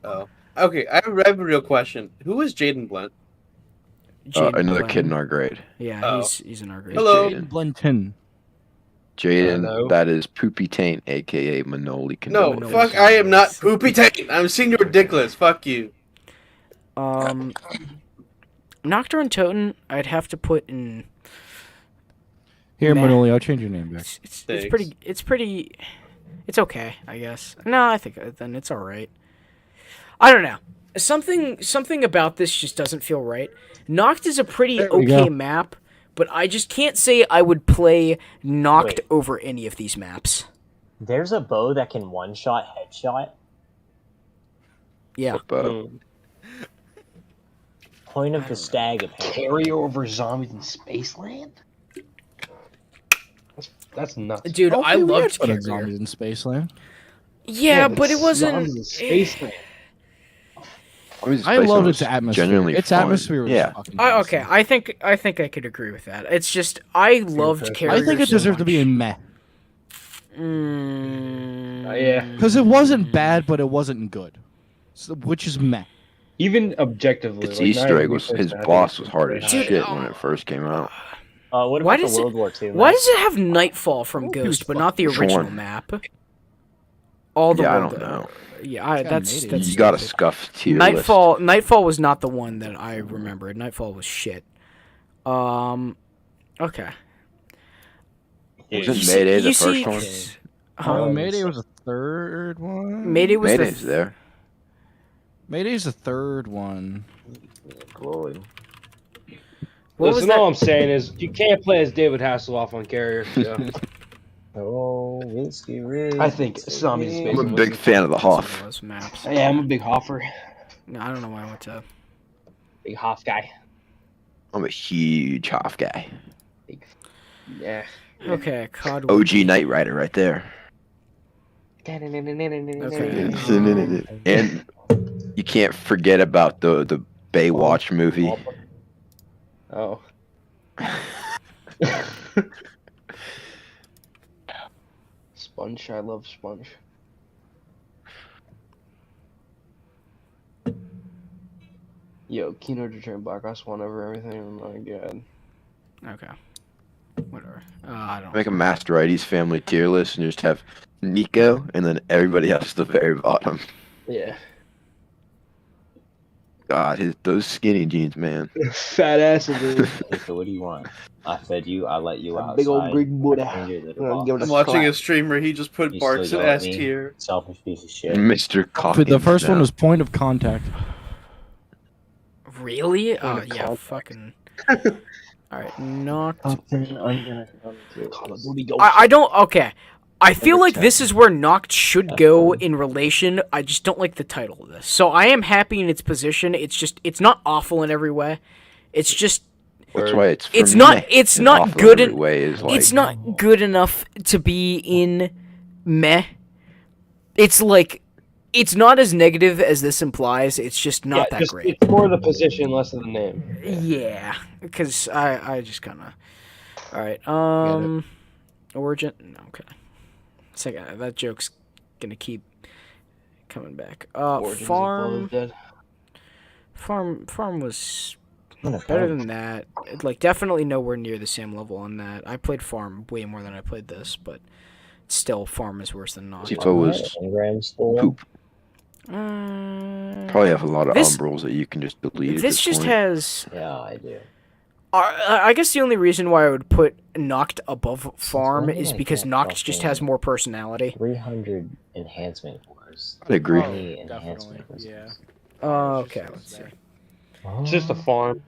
Oh. Okay, I have a real question. Who is Jaden Blunt? Jaden Another Glenn. kid in our grade. Yeah, Oh. he's in our grade. Hello. Jaden. Blinton. Jaden, Hello. that is Poopy Taint, aka Manoli. No, No, fuck, no, I am no. not Poopy Tate. I'm Senior Ridiculous. Fuck you. Nocturne Toten, I'd have to put in. Here, Meh. Manoli, I'll change your name back. It's Thanks. pretty. It's okay, I guess. No, I think then it's all right. I don't know. Something about this just doesn't feel right. Noct is a pretty There we okay go. map, but I just can't say I would play Noct Wait. over any of these maps. There's a bow that can one-shot headshot. Yeah. But Point of the stag, apparently. Carrier over zombies in Spaceland? That's nuts. Dude, Oh, I we had loved fun at Carrier. Zombies in Spaceland. Yeah, but it wasn't. Zombies in Spaceland. I loved its atmosphere. Genuinely Its fun. atmosphere was Yeah. fucking Okay, awesome. I think I could agree with that. It's just I loved impressive. Carrier. I think it so deserved to be a much. meh. Yeah. Because it wasn't bad, but it wasn't good. So, which is meh. Even objectively, Its like, Easter not egg even was because his I think boss it's was hard as very Dude, shit when it first came out. What Why about does the it- World War II? Why map? does it have Nightfall from Oh, Ghost, who's but not the Which original one? map? All the Yeah, I world- don't know. Yeah, Kinda that's made it. You got a stupid. scuffed tier Nightfall was not the one that I remembered. Nightfall was shit. Okay. Wasn't You see- Mayday the you see- first one? Huh? Mayday was the third one. Mayday was Mayday's the there. Mayday's the third one. Glowing. what was Listen, that? all I'm saying is you can't play as David Hasselhoff on Carrier. So. Oh, whiskey red. I think Zombies in I'm Space a was big the- fan of the That's Hoff. one of those maps. Yeah, I'm a big Hoffer. No, I don't know why I went to. Big Hoff guy. I'm a huge Hoff guy. Yeah. Okay, COD. OG Knight Rider right there. Okay. And you can't forget about the Baywatch movie. Oh. Sponge, I love Sponge. Yo, Kino Return Black Ops 1 over everything. Oh my god. Okay. Whatever. I don't. Make a Master ID's family tier list and just have Nico and then everybody else at the very bottom. Yeah. God, those skinny jeans, man. Fat asses, dude. So what do you want? I fed you. I let you outside. Big old Greek Buddha. I cleaned your litter I'm box. I'm watching a streamer. He just put You Barks still in yell at S me. tier. Selfish piece of shit. Mr. Coffee. The first one was point of contact. Really? Oh, Point of yeah, contact. fucking. Alright, knocked. I'm gonna come to Call of Duty Ghost. I don't. Okay. I feel Number like 10. this is where Noct should go in relation. I just don't like the title of this. So I am happy in its position. It's just, it's not awful in every way. It's just, That's why it's. it's for not, meh it's and not awful good. every way is like, It's not good enough to be in meh. It's like, it's not as negative as this implies. It's just not that great. It's more the position, less of the name. Yeah, because I just kind of. All right. Origin. No, okay. Second, that joke's gonna keep coming back. Origins of Love Farm. is Dead. Farm was better than that. Like definitely nowhere near the same level on that. I played Farm way more than I played this, but still, Farm is worse than not. if it was poop, probably have a lot of This- umbrals that you can just delete. at This just point. has. Yeah, I do. I guess the only reason why I would put Noct above Farm when did is I because get Noct just has fucking- more personality. 300 enhancement cores. I agree. Enhancement cores. Yeah. Okay, let's see. It's just a farm.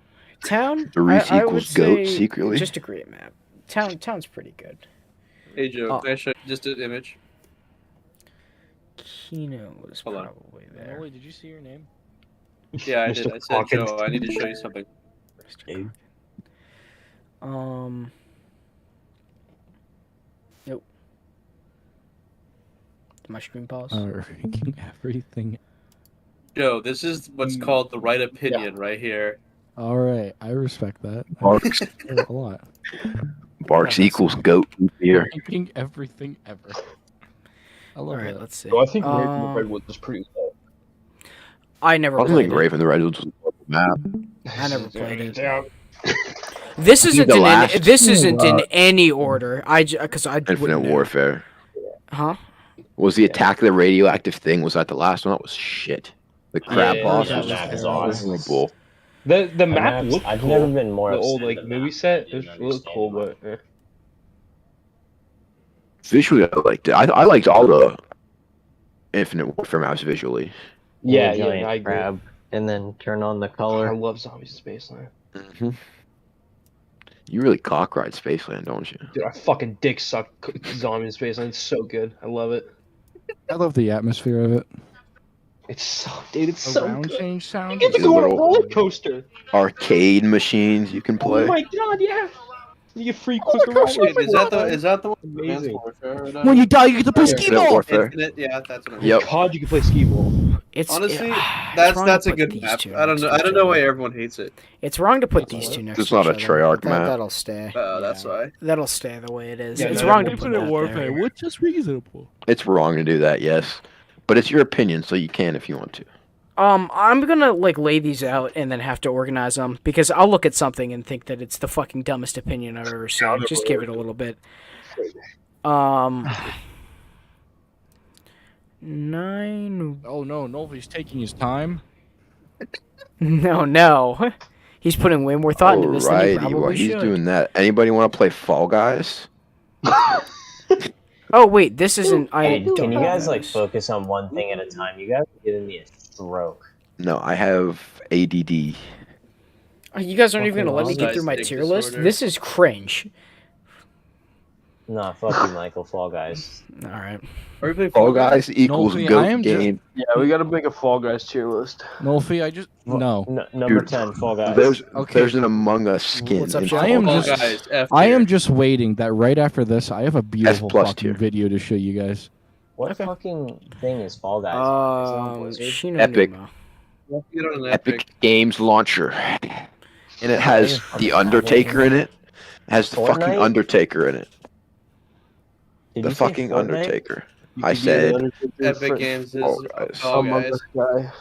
Town. The Reese I would equals goat say secretly. Just a great map. Town's pretty good. Hey Joe, Oh. can I show you just an image? Kino was Hold on. probably there. Emily, did you see your name? Yeah, I did. Mr. I said Hawkins. Joe. I need to show you something. Dude. Nope. Did my stream pause? Ranking everything. Joe, this is what's called the right opinion right here. All right, I respect that. I Barks. respect it a lot. Barks equals goat here. Ranking everything ever. I love Alright, that. let's see. So I think Redwood was pretty low. I never I don't played think it. Raven the Red was a map. I never played it. Yeah. This isn't the in last- any, this isn't in any order. Because I Infinite wouldn't know. Warfare. Huh? Was the attack of the radioactive thing? Was that the last one? That was shit. The crab Yeah, boss that was map is horrible. awesome. The map looked I've cool. never been more The upset old like at the movie map. set. I It didn't looked cool, understand but Visually, I liked it. I liked all the Infinite Warfare maps visually. yeah, giant I agree. crab, and then turn on the I color. love Zombies in Spaceland. Mm-hmm. You really cock ride Spaceland, don't you? Dude, I fucking dick suck Zombies in Spaceland. It's so good. I love it. I love the atmosphere of it. It's so, dude. It's A so round good. change sound. You get to These go on a little- roller coaster. Arcade machines you can play. Oh my god, yeah. You get free Oh, quick ride. Wait, is that the one? Amazing. Advanced Warfare or not? When you die, you get to play Infinite skee ball. Warfare. Infinite, yeah, that's what I mean. Yep. God, you can play skee ball. It's Honestly, it's that's wrong that's to a put good these map. two I don't next know. to I each don't know other. why everyone hates it. It's wrong to put these two next It's to not each a other. Treyarch map. That'll stay. That's why. That'll stay the way it is. Yeah, It's no, wrong to Infinite put that there. which is reasonable. It's wrong to do that, yes. But it's your opinion, so you can if you want to. I'm gonna like lay these out and then have to organize them because I'll look at something and think that it's the fucking dumbest opinion I've ever seen. Just give it a little bit. 9. Oh no, Nolvy's taking his time. No. He's putting way more thought into this than he Alrighty, probably while he's should. doing that, anybody want to play Fall Guys? Oh wait, this isn't. Hey, don't can you know guys like this. focus on one thing at a time? You guys are giving me a stroke. No, I have ADD. Oh, you guys aren't even gonna let me Fucking get through my autistic tier list. disorder. This is cringe. Nah, fuck you, Michael. Fall Guys. All right. Are we playing Fall Guys equals Nolfi, I GOAT am just- game. Yeah, we gotta make a Fall Guys tier list. Nolfi, I just no. Number Dude, 10, Fall Guys. There's an Among Us skin. What's up, in Sean? Fall I am Fall just- Guys, F I am tier. just waiting that right after this, I have a beautiful plus fucking tier. video to show you guys. What Okay. fucking thing is Fall Guys? Is it on Blizzard? Shino Epic. Numa. Get on an Epic Games launcher, and it I has didn't fucking the have it. Undertaker in it. It has the fucking Fortnite? Undertaker in it. Did The you say fucking Fortnite? Undertaker. I said. Epic Games is Fall Guys. Fall Guys. guy.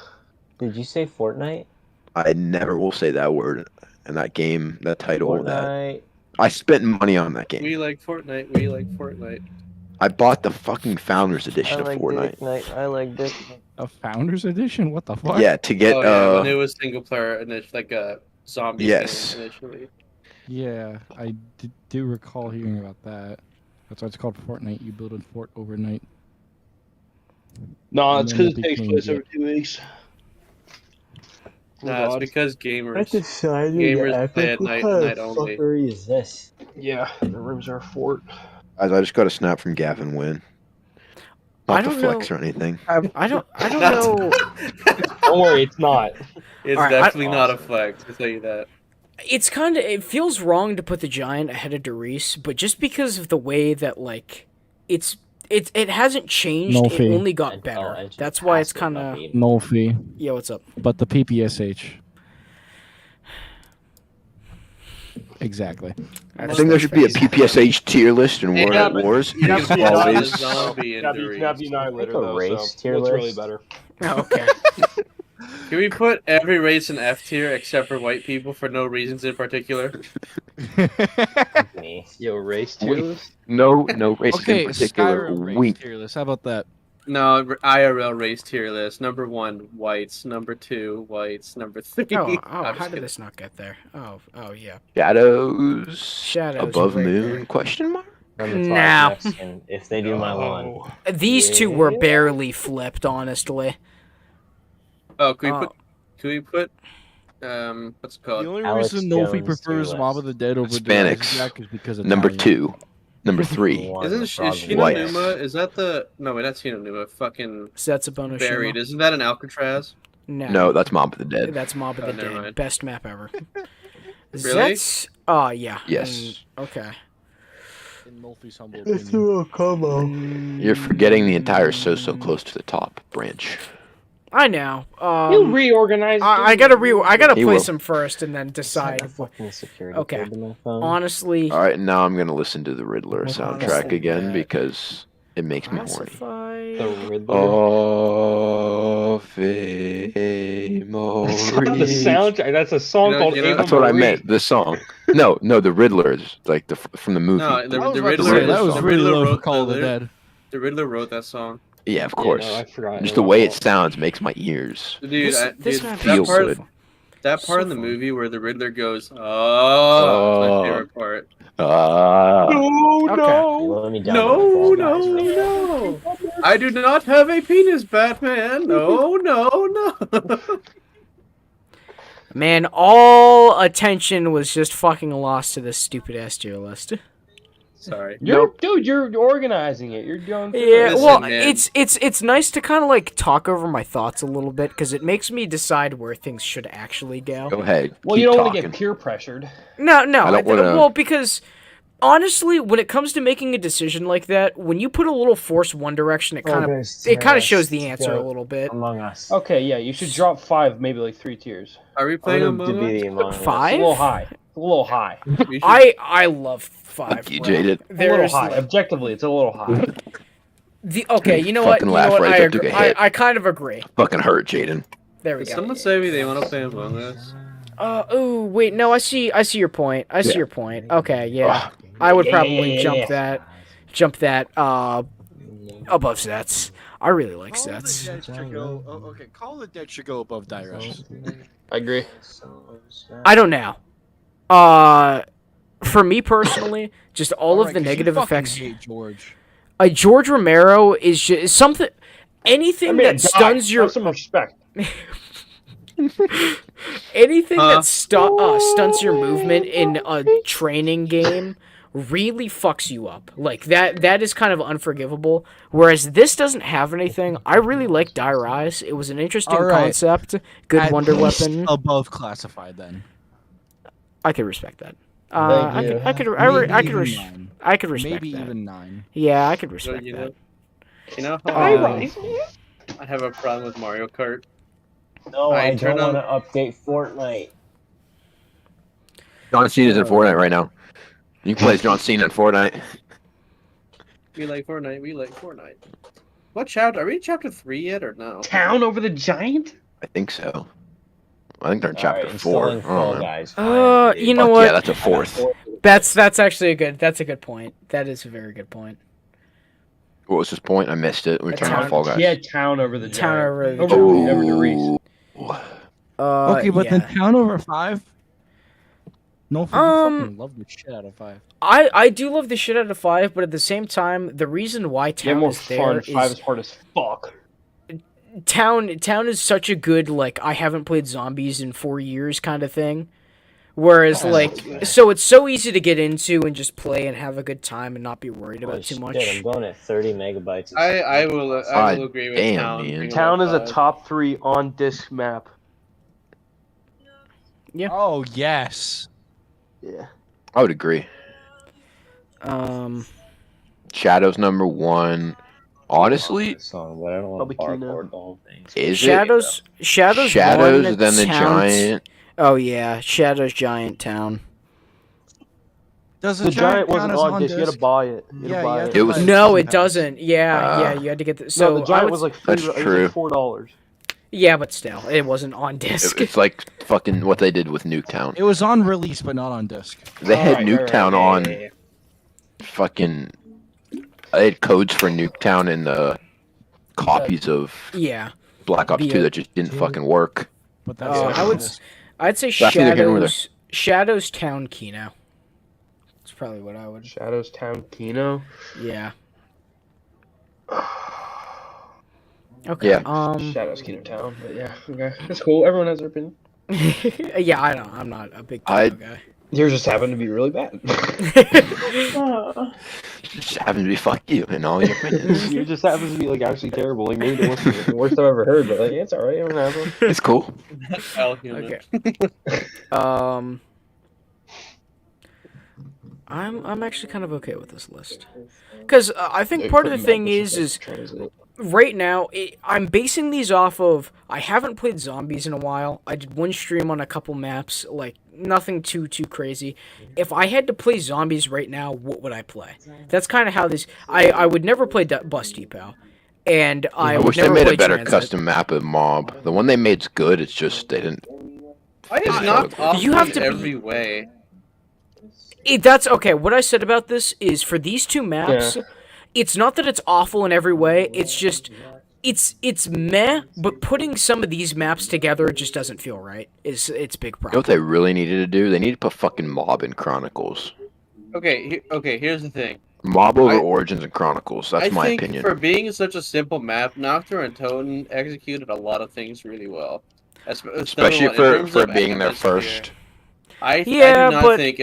Did you say Fortnite? I never will say that word in that game, that title. That Fortnite. I spent money on that game. We like Fortnite. We like Fortnite. I bought the fucking Founders Edition of Fortnite. I like Dick. A Founders Edition? What the fuck? Yeah, to get Oh yeah, when it was single player and it's like a zombie Yes. game initially. Yeah, I do recall hearing about that. That's why it's called Fortnite. You build a fort overnight. No, And it's then because it it takes became place Dick. over 2 weeks. Nah, it's because gamers. decided Gamers play at night only. fuckery is this? Yeah, the rooms are a fort. Guys, I just got a snap from Gavin Wynn. I Not to don't flex know. or anything. I don't know. Don't worry, it's not. It's Alright, definitely not a flex. I'll tell you that. It's kind of, it feels wrong to put the Giant ahead of Darius, but just because of the way that like it hasn't changed, No it fee. only got better. That's why it's kind of, No fee, yeah, what's up? but the PPSH. Exactly. I think there should be a PPSH tier list in World Yeah, at but Wars. you It's can put always a zombie in Doritos. Not be annihilator Like a though, race so tier it's really list? better. Oh, okay. Can we put every race in F tier except for white people for no reasons in particular? Me. Yo, race Wait. tier list? no races Okay, in particular. Skyrim race Wink. tier list. How about that? No, IRL race tier list. Number 1, whites. Number 2, whites. Number 3. Oh, I'm how just did kidding. this not get there? Oh, yeah. Shadows. Shadows Above right moon? there. Question mark. Number 5 Now. Mexican, if they do my lawn. These two were Yeah. barely flipped, honestly. Oh, can Uh, we put what's it The called? only Alex reason Nofi Jones prefers tier Mob list. of the Dead over Hispanics. Jack is because of Number Italian. 2. Number 3. One, Isn't the frog Shino White. Numa? Is that the no? Wait, that's Shino Numa. Fucking So that's a bonus. buried. Isn't that an Alcatraz? No, that's Mob of the Dead. That's Mob of the Oh, never Dead. mind. Best map ever. Really? That's, oh, yeah. Yes. Okay. In Nolfi's humble opinion. You're forgetting the entire so close to the top branch. I know. You reorganize. I gotta He play will. some first and then decide. fucking security Okay. code to my phone. Honestly, All right, now I'm gonna listen to the Riddler Honestly, soundtrack again that- because it makes me horny. classify. The Riddler. Oh, The soundtrack. That's a song You know- called you know- Ava That's what I Marie. meant. The song. No, the Riddler is like from the movie. No, the I was the about to Riddler. say, that was the really Riddler low for wrote Call of the the Dead. The Riddler wrote that song. Yeah, of course. Yeah, no, I forgot. Just Yeah, the way my it fault. sounds makes my ears. Dude, This dude, map feel that is part, good. that part So in the fun. movie where the Riddler goes, "Oh," is my favorite part. Ah. No, Okay. You let me down No, with Fall no, Guys, right? no! I do not have a penis, Batman. No, no, no. Man, all attention was just fucking lost to this stupid ass tier list. Sorry. Dude, you're organizing it. You're going. through Yeah, it. Listen, well, man. it's nice to kind of like talk over my thoughts a little bit because it makes me decide where things should actually go. Go ahead. Well, keep you don't want to talking. get peer pressured. No, I don't wanna- well, because honestly, when it comes to making a decision like that, when you put a little force one direction, it kind of shows the answer a little bit. Among Us. Okay, yeah, you should drop 5, maybe like 3 tiers. Are we I'm playing gonna Among be Us? the Among Us. It's Five? a little high. It's a little high. We should- I love 5. You bro. jaded. A little There's high. like, Objectively, it's a little high. okay, you know what? Fucking You laugh know what? right I there, took agree. a hit. I kind of agree. Fucking hurt, Jaden. There we Did go. someone say me they want to play Among Us? Oh wait, no, I see your point. I see Yeah. your point. Okay, yeah, Ah. I would Yeah, probably yeah, jump yeah. that above sets. I really like sets. Okay, Call of the Dead should go above Die Rush. I agree. I don't know. For me personally, just all of the negative effects. Hate George. George Romero is just something. Anything that stuns your Have some respect. anything that stunts your movement in a training game really fucks you up. Like that is kind of unforgivable. Whereas this doesn't have anything. I really like Die Rise. It was an interesting All right. concept. Good At wonder least weapon. above classified then. I could respect that. Thank you. I could Maybe respect even 9. Maybe that. even 9. Yeah, I could respect you that. You know Hi, how Ryzen. I have a problem with Mario Kart? No, I turn don't on- want to update Fortnite. John Cena's in Fortnite right now. You can play as John Cena in Fortnite. We like Fortnite. We like Fortnite. What chapter? Are we in chapter 3 yet or no? Town over the giant? I think so. I think they're in chapter Alright, 4. installing I don't Fall know. Guys. You know Fuck what? yeah, that's a fourth. That's actually that's a good point. That is a very good point. What was his point? I missed it. We were talking Town- about Fall Guys. Yeah, town over the Town giant. over the over, giant. over the Reese. Ooh. Okay, but yeah. then Town over 5? No, you fucking love the shit out of 5. I do love the shit out of 5, but at the same time, the reason why Get Town more is there fun. 5 is is hard as fuck. Town is such a good, like, I haven't played zombies in 4 years kind of thing. Whereas, like, so it's so easy to get into and just play and have a good time and not be worried about too much. I'm going at 30 megabytes. I will agree with damn, Town. man. being Town is a above 5. top 3 on disc map. Oh, yes. Yeah. I would agree. Shadow's number 1. Honestly, Song, but I don't want to Probably Kino. barcode the whole thing. is Shadows Shadows, one, then the Town- Giant. Oh yeah, Shadows Giant Town. Does The giant wasn't count as on disc. You had to buy it. You had Yeah, to buy you had it. to It was- buy No, season it pass. doesn't. Yeah, you had to get the. So No, the giant I would- was like That's it was true. like $4. Yeah, but still, it wasn't on disc. It's like fucking what they did with Nuketown. It was on release, but not on disc. They had Right, Nuketown right, on yeah. fucking. I had codes for Nuketown in the copies of Yeah. Black Ops The, 2 that just didn't fucking work. But that's I would. I'd say That's neither here nor there. Shadows Town Kino. That's probably what I would. Shadows Town Kino. Yeah. Okay. Yeah. Shadows Kino Town. But yeah, okay. That's cool. Everyone has their opinion. Yeah, I don't. I'm not a big I- Kino guy. Yours just happened to be really bad. Just happens to be fuck you in all your opinions. Yours just happens to be like actually terrible. Like maybe the worst I've ever heard, but like it's alright. It happens. It's cool. Well, human. Okay. I'm actually kind of okay with this list, because I think part of the thing is right now I'm basing these off of I haven't played zombies in a while. I did one stream on a couple maps, like nothing too crazy. If I had to play zombies right now, what would I play? That's kind of how this. I would never play Bus Depot, and I would wish they never made play a better Transit. custom map of Mob. The one they made's good. It's just they didn't. Why is not awesome You have to in be- every way? That's okay. What I said about this is for these two maps, it's not that it's awful in every way. It's just it's meh. But putting some of these maps together just doesn't feel right. It's big You know problem. what they really needed to do? They need to put fucking Mob in Chronicles. Okay, here's the thing. Mob over I- Origins and Chronicles. That's I my think opinion. for being such a simple map, Nocturne and Toten executed a lot of things really well. Especially in for terms of being their atmosphere. first. I Yeah, do not but think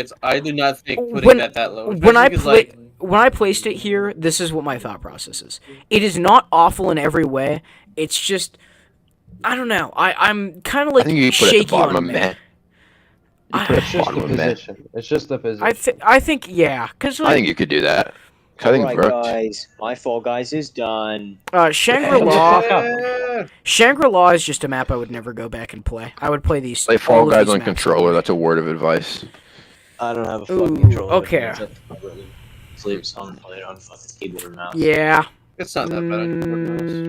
putting when- it at that low. when I especially 'cause, play like, when I placed it here, this is what my thought process is. It is not awful in every way. It's just I don't know. I'm kind of I like think you put it at shaky the bottom on of meh. meh. You put it at It's the just bottom the of meh. position. It's just the position. I think yeah, because I think you could do that. I think Alright, Rook- guys, my Fall Guys is done. Shangri-La. yeah. Shangri-La is just a map I would never go back and play. I would play these. Play all Fall of Guys these on maps. controller. That's a word of advice. I don't have a Ooh, fucking controller. okay. Sleep, so I'm gonna play it on fucking keyboard and mouse. Yeah. It's not that bad.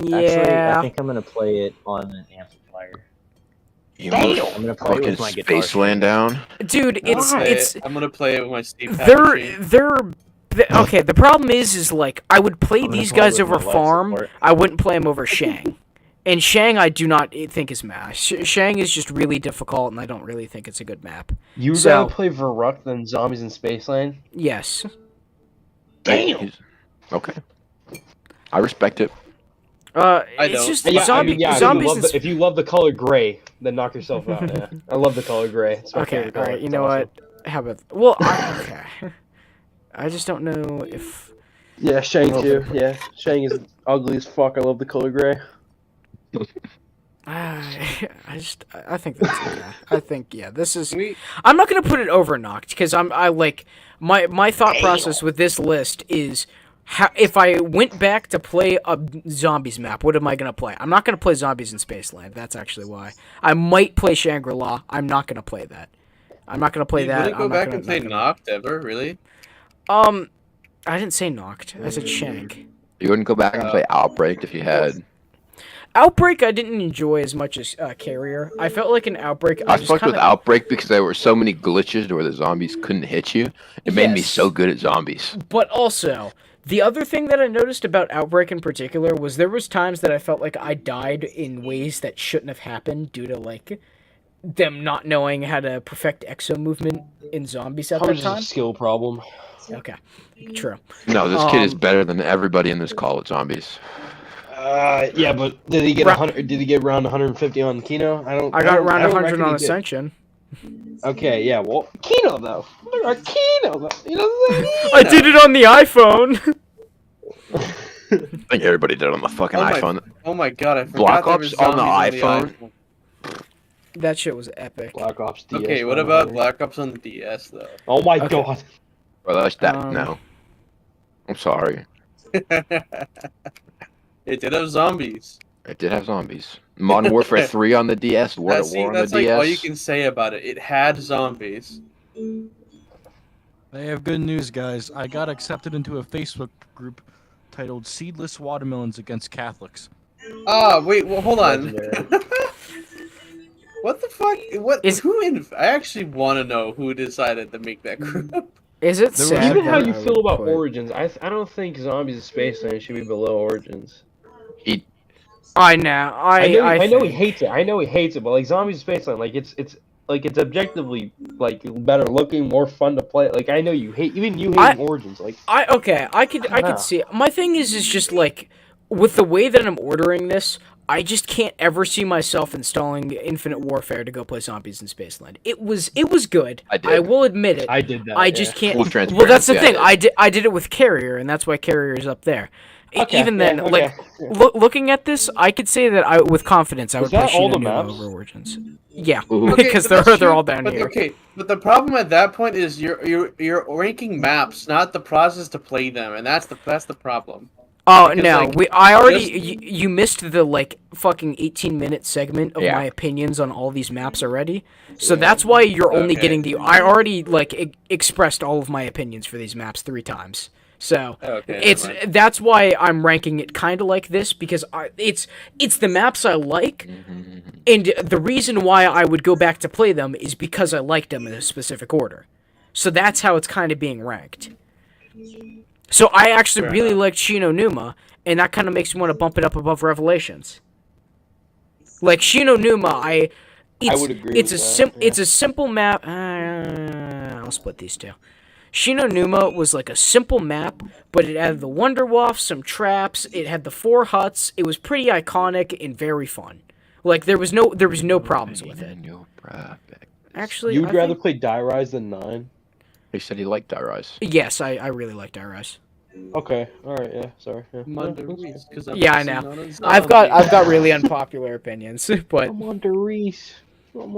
Actually, Yeah. I think I'm gonna play it on an amplifier. You I'm move gonna play it fucking with my guitar. Spaceland down. Dude, it's I'm gonna play it with my Steve they're okay. The problem is like I would play I'm gonna these play guys with over my life Farm. support. I wouldn't play them over Shang. And Shang, I do not think is map. Shang is just really difficult, and I don't really think it's a good map. You So- rather play Varuk than Zombies in Spaceland? Yes. Damn. Okay. I respect it. I It's don't. just Yeah, zombie, if zombies. you love the, if you love the color gray, then knock yourself out. Yeah, I love the color gray. It's my Okay, favorite color. alright, you It's know awesome. what? How about... Well, okay. I just don't know if... Yeah, Shang too. Yeah, Shang is ugly as fuck. I love the color gray. I think that's okay. I think, yeah, this is... We, I'm not going to put it over Noct, because I like... My thought process with this list is... if I went back to play a zombies map, what am I gonna play? I'm not gonna play zombies in Spaceland. That's actually why. I might play Shangri-La. I'm not gonna play that. I'm not gonna play You that. wouldn't go I'm back not and play Noct ever, really? I didn't say Noct. I said Shank. You wouldn't go back and play Outbreak if you had. Outbreak I didn't enjoy as much as Carrier. I felt like an Outbreak. I fucked with Outbreak because there were so many glitches where the zombies couldn't hit you. It made me so good at zombies. But also, the other thing that I noticed about Outbreak in particular was there was times that I felt like I died in ways that shouldn't have happened due to like them not knowing how to perfect exo movement in zombies at that Probably time. just a skill problem. Okay, true. No, this kid is better than everybody in this call at zombies. Yeah, but did he get 100? Did he get around 150 on Kino? I got around 100 on Ascension. Okay, yeah, well, Kino though. Kino though. You know what I'm saying? I did it on the iPhone. I think everybody did it on the fucking iPhone. Oh my god, I forgot Black there Ops was on the zombies iPhone. That shit was epic. Black Ops DS. Okay, what about Black Ops on the DS though? Oh my god. Bro, that's that. No. I'm sorry. It did have zombies. It did have zombies. Modern Warfare 3 on the DS. War at War on the DS. That's like all you can say about it. It had zombies. I have good news, guys. I got accepted into a Facebook group titled "Seedless Watermelons Against Catholics." Ah, wait, well, hold on. What the fuck? I actually want to know who decided to make that group. Is it sad? Even how you feel about Origins, I don't think Zombies of Spaceland should be below Origins. I know. I know he hates it. I know he hates it, but like Zombies of Spaceland, like it's objectively like better looking, more fun to play. Like I know you hate Origins. Like I could see it. My thing is just like with the way that I'm ordering this, I just can't ever see myself installing Infinite Warfare to go play Zombies in Spaceland. It was good. I will admit it. I did that. I just can't. Full transparency, Well, that's the thing. I did it with Carrier, and that's why Carrier is up there. Okay, Even then, looking at this, I could say that with confidence I would play Shangri-La over Origins. Yeah, because they're all down here. Okay, but the problem at that point is you're ranking maps, not the process to play them, and that's the problem. Oh no, you missed the like fucking 18-minute segment of my opinions on all these maps already. So that's why you're only getting I already like expressed all of my opinions for these maps 3 times. So that's why I'm ranking it kind of like this because it's the maps I like, and the reason why I would go back to play them is because I liked them in a specific order. So that's how it's kind of being ranked. So I actually really liked Shino Numa, and that kind of makes me want to bump it up above Revelations. Like Shino Numa, I would agree. It's a simple map. I'll split these two. Shino Numa was like a simple map, but it had the Wonderwaff, some traps. It had the 4 huts. It was pretty iconic and very fun. Like there was no problems with it. Actually, you'd rather play Die Rise than 9. He said he liked Die Rise. Yes, I really like Die Rise. Okay, all right, yeah, sorry. Yeah, I know. I've got really unpopular opinions, but I'm on Reese. You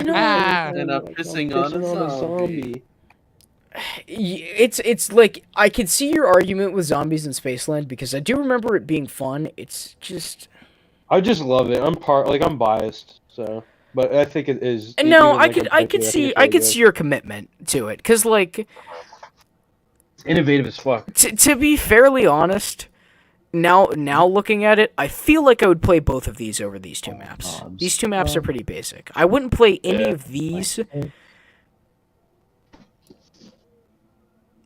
know, and I'm pissing on a zombie. It's like I could see your argument with Zombies in Spaceland because I do remember it being fun. It's just I just love it. I'm biased, so but I think it is. No, I could see your commitment to it because like it's innovative as fuck. To be fairly honest, now looking at it, I feel like I would play both of these over these 2 maps. These 2 maps are pretty basic. I wouldn't play any of these. No.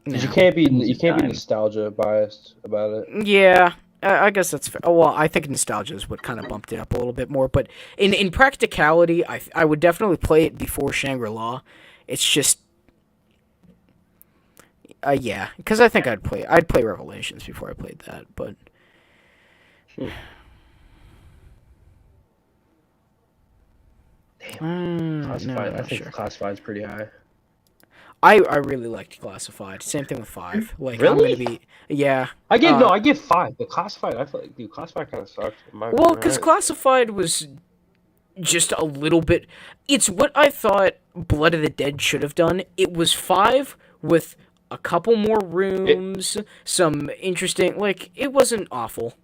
You can't be nostalgia biased about it. Yeah. I guess that's fair. Oh, well, I think nostalgia is what kind of bumped it up a little bit more. But in practicality, I would definitely play it before Shangri-La. It's just, yeah, because I think I'd play Revelations before I played that. But Classified. I think Classified's pretty high. I really liked Classified. Same thing with 5. Like really? I'm gonna be I give 5. The Classified, I feel like Classified kind of sucked. Well, because Classified was just a little bit. It's what I thought Blood of the Dead should have done. It was 5 with a couple more rooms, some interesting. Like, it wasn't awful.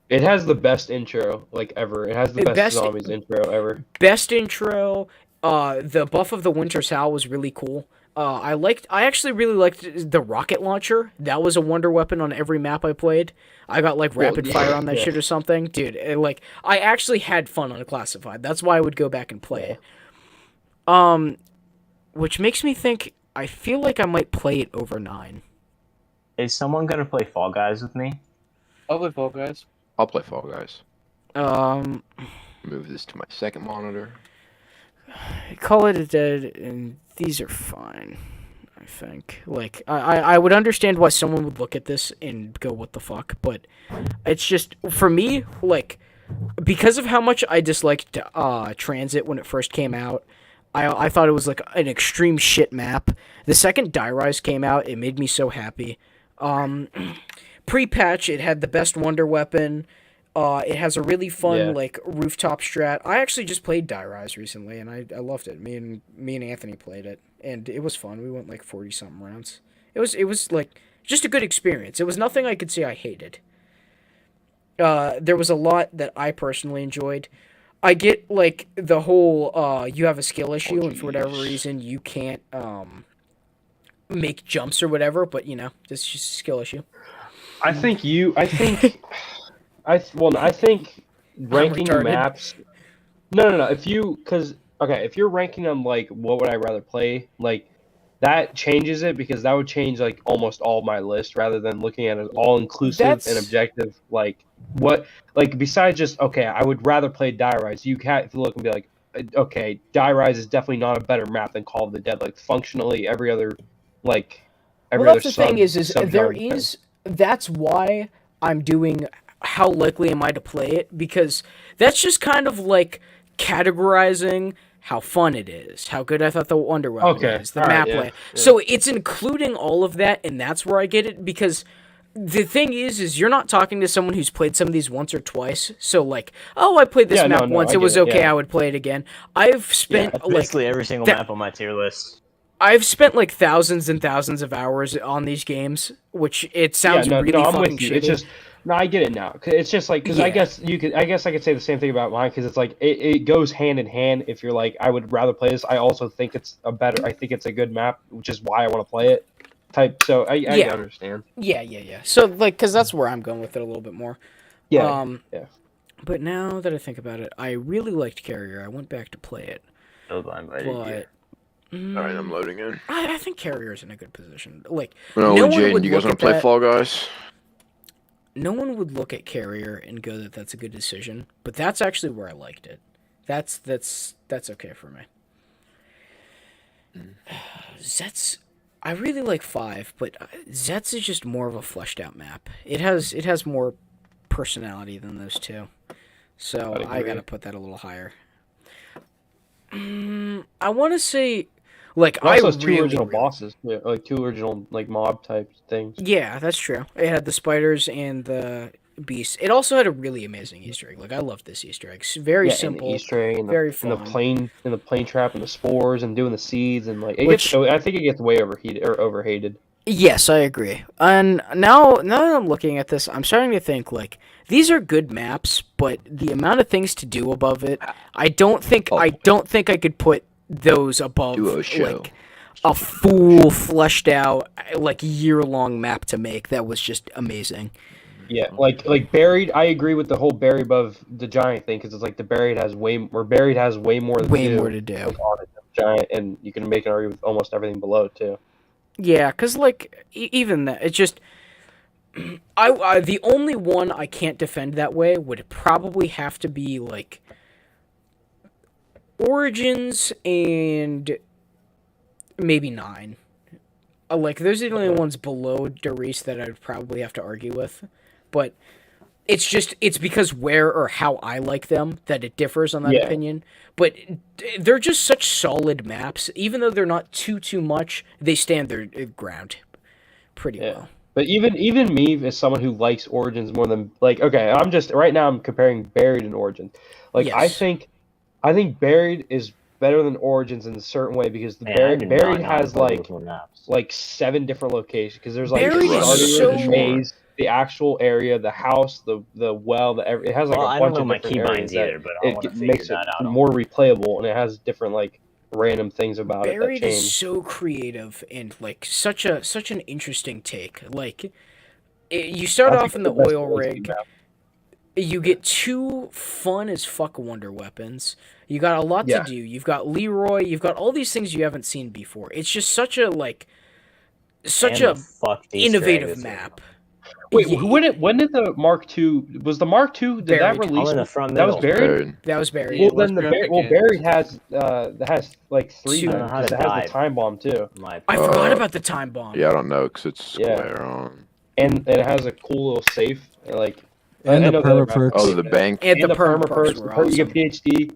It has the best intro like ever. It has the best zombies intro ever. Best intro. The buff of the Winter's Howl was really cool. I actually really liked the rocket launcher. That was a wonder weapon on every map I played. I got like rapid fire on that shit or something, dude. I actually had fun on Classified. That's why I would go back and play it. Which makes me think I feel like I might play it over 9. Is someone gonna play Fall Guys with me? I'll play Fall Guys. I'll play Fall Guys. Move this to my second monitor. Call it a dead, and these are fine. I think. Like, I would understand why someone would look at this and go, "What the fuck?" But it's just for me, like, because of how much I disliked Transit when it first came out. I thought it was like an extreme shit map. The second Die Rise came out, it made me so happy. Pre-patch, it had the best wonder weapon. It has a really fun like rooftop strat. I actually just played Die Rise recently, and I loved it. Me and Anthony played it, and it was fun. We went like 40-something rounds. It was like just a good experience. It was nothing I could say I hated. There was a lot that I personally enjoyed. I get like the whole you have a skill issue, and for whatever reason you can't make jumps or whatever. But you know, this is just a skill issue. I think ranking maps. No. If you're ranking them like what would I rather play, like that changes it because that would change like almost all my list rather than looking at it all inclusive and objective. Like what, like besides just I would rather play Die Rise. You can't look and be like, okay, Die Rise is definitely not a better map than Call of the Dead. Like functionally, every other that's the thing is that's why I'm doing how likely am I to play it, because that's just kind of like categorizing how fun it is, how good I thought the wonder weapon is, the map layout. So it's including all of that, and that's where I get it, because the thing is you're not talking to someone who's played some of these once or twice. So like, I played this map once, it was okay, I would play it again. I've spent basically every single map on my tier list. I've spent like thousands and thousands of hours on these games, which it sounds really fucking shitty. It's just I get it now. It's just like I guess I could say the same thing about mine because it's like it goes hand in hand. If you're like I would rather play this, I also think it's I think it's a good map, which is why I want to play it. So I understand. Yeah. So like, because that's where I'm going with it a little bit more. Yeah. But now that I think about it, I really liked Carrier. I went back to play it. All right, I'm loading in. I think Carrier's in a good position. Like, no one Jaden, do you guys want to play Fall Guys? No one would look at Carrier and go that that's a good decision, but that's actually where I liked it. That's okay for me. Zets, I really like 5, but Zets is just more of a fleshed out map. It has more personality than those two, so I gotta put that a little higher. I want to say, like, it also has two original bosses, like 2 original like mob type things. Yeah, that's true. It had the spiders and the beasts. It also had a really amazing Easter egg. Like, I loved this Easter egg. It's very simple, and the Easter egg, and very fun. And the plane trap, and the spores, and doing the seeds, and like I think it gets way overhated. Yes, I agree. And now that I'm looking at this, I'm starting to think like these are good maps, but the amount of things to do above it, I don't think I could put those above like a full fleshed out like year-long map to make that was just amazing. Yeah, like Buried. I agree with the whole Buried above the Giant thing because it's like the Buried has way more to do. Like, on the Giant, and you can make an argument with almost everything below too. Yeah, because like even that, it's just I the only one I can't defend that way would probably have to be like Origins and maybe 9. Like those are the only ones below Doris that I'd probably have to argue with, but it's because where or how I like them that it differs on that opinion. But they're just such solid maps, even though they're not too much. They stand their ground pretty well. But even me as someone who likes Origins more than like I'm comparing Buried and Origins. Like I think Buried is better than Origins in a certain way because the Man, I do not Buried know how to has play those more maps. like 7 different locations because there's like Buried is starting so- the maze, the actual area, the house, the well, it has like Well, a I don't bunch know of my different keybinds areas that either, but I want to figure makes it that out. more replayable, and it has different like random things about it that Buried is change. so creative and like such an interesting take. Like you start I off think in it's the best oil OST rig. map. You get 2 fun as fuck wonder weapons. You got a lot Yeah. to do. You've got Leroy. You've got all these things you haven't seen before. It's just such a And the fucked Easter egg innovative that's in map. Wait, Ye- when did the Mark II was the Mark II? Did that Buried. release? I'm in the front That was middle. buried. That was Buried. Yeah, Well, then let's grab the Buried has like 3 Two. I don't know how because to it has dive. the time bomb too, My I forgot Uh, about the time bomb. Yeah, I don't know because it's Yeah. square on. and it has a cool little safe. Like And I the know the other map- perma-perks. Oh, the bank. And the perma perma-perks, perks were you get awesome. PhD.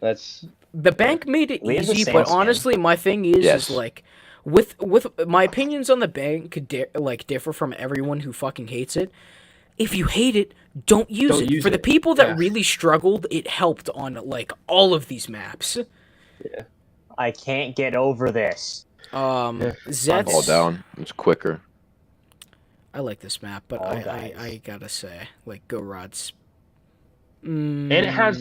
That's The bank made it We have the easy, same but skin. honestly, my thing is Yes. like with my opinions on the bank could differ from everyone who fucking hates it. If you hate it, don't use Don't it. use For the it. people that Yeah. really struggled, it helped on like all of these maps. I can't get over this. Yeah. Zets. Fall down. It's quicker. I like this map, but All I guys. gotta say, like Go Rod's. and it has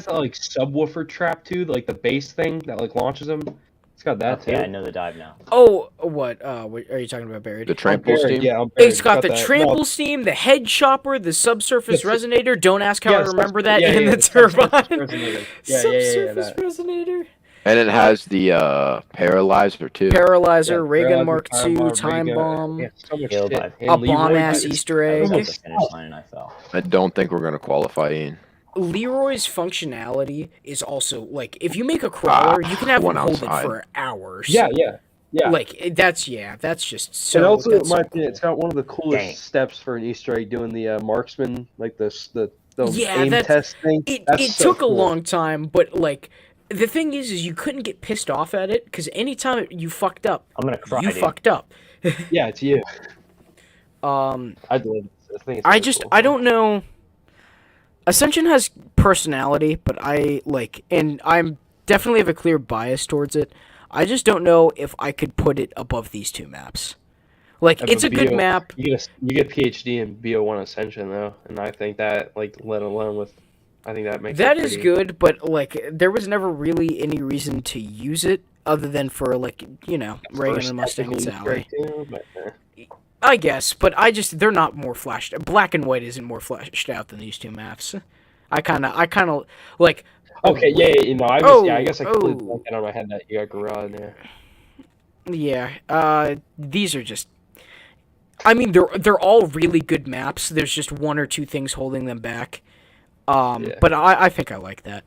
that like subwoofer trap too, like the base thing that like launches them. It's got that Okay, too. I know the dive now. Oh, what? What are you talking about, Buried? The trample Buried, steam. Yeah, I'm buried. It's got the that. trample steam, the head chopper, the subsurface Yes. resonator. Don't ask how I remember that. Yeah, and yeah, the subsurface turbine. resonator. Subsurface that. resonator. And it has the paralyzer too. Paralyzer, Yeah, Raygun Paralyzer, Mark II, bomb, time Raygun. bomb, Yeah, so much Killed shit. by- And a Leroy, bomb-ass it's- Easter I egg. was at the finish line and I fell. I don't think we're gonna qualify in. Leroy's functionality is also like if you make a crawler, you can have one him hold outside. it for hours. Yeah. Like that's just so. And also, in that's my so opinion, cool. it's got one of the coolest Dang. steps for an Easter egg doing the marksman, like the Yeah, aim that's- test thing. It That's so took cool. a long time, but like the thing is you couldn't get pissed off at it because anytime you fucked up, I'm gonna cry, you dude. fucked up. Yeah, it's you. I I think it's really cool. I don't know. Ascension has personality, but and I'm definitely have a clear bias towards it. I just don't know if I could put it above these 2 maps. Like, Of it's a good BO map. You get PhD in BO1 Ascension though, and I think that let alone with, I think that makes That it is pretty- good, but like there was never really any reason to use it other than for like Reagan First and Mustang and technical Sally. Easter egg too, but, I guess, but they're not more flashed. Black and white isn't more flashed out than these 2 maps. I kind of like. Okay, I guess I completely oh. blanked out of my head that you got Gorilla in there. Yeah. These are just. I mean, they're all really good maps. There's just 1 or 2 things holding them back. But I think I like that.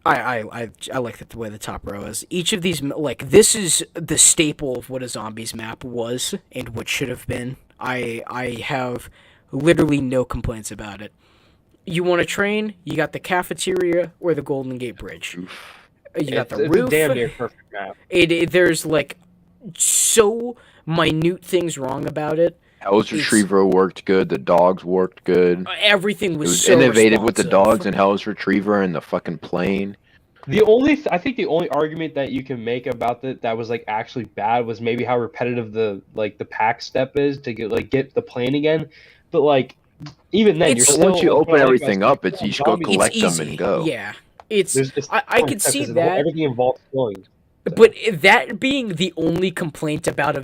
I like the way the top row is. Each of these, like, this is the staple of what a zombies map was and what should have been. I have literally no complaints about it. You want to train? You got the cafeteria or the Golden Gate Bridge. You got the It's roof. a damn near perfect map. There's like so minute things wrong about it. Hell's Retriever worked good. The dogs worked good. Everything It was was so innovative with the responsive. dogs and Hell's Retriever and the fucking plane. I think the only argument that you can make about that was like actually bad was maybe how repetitive the pack step is to get the plane again. But like even then, It's- you're But still once you like, open like, everything like, up, it's you just go zombies- collect It's them easy. and go. Yeah, it's. It's I could see that, everything involves killing. but that being the only complaint about a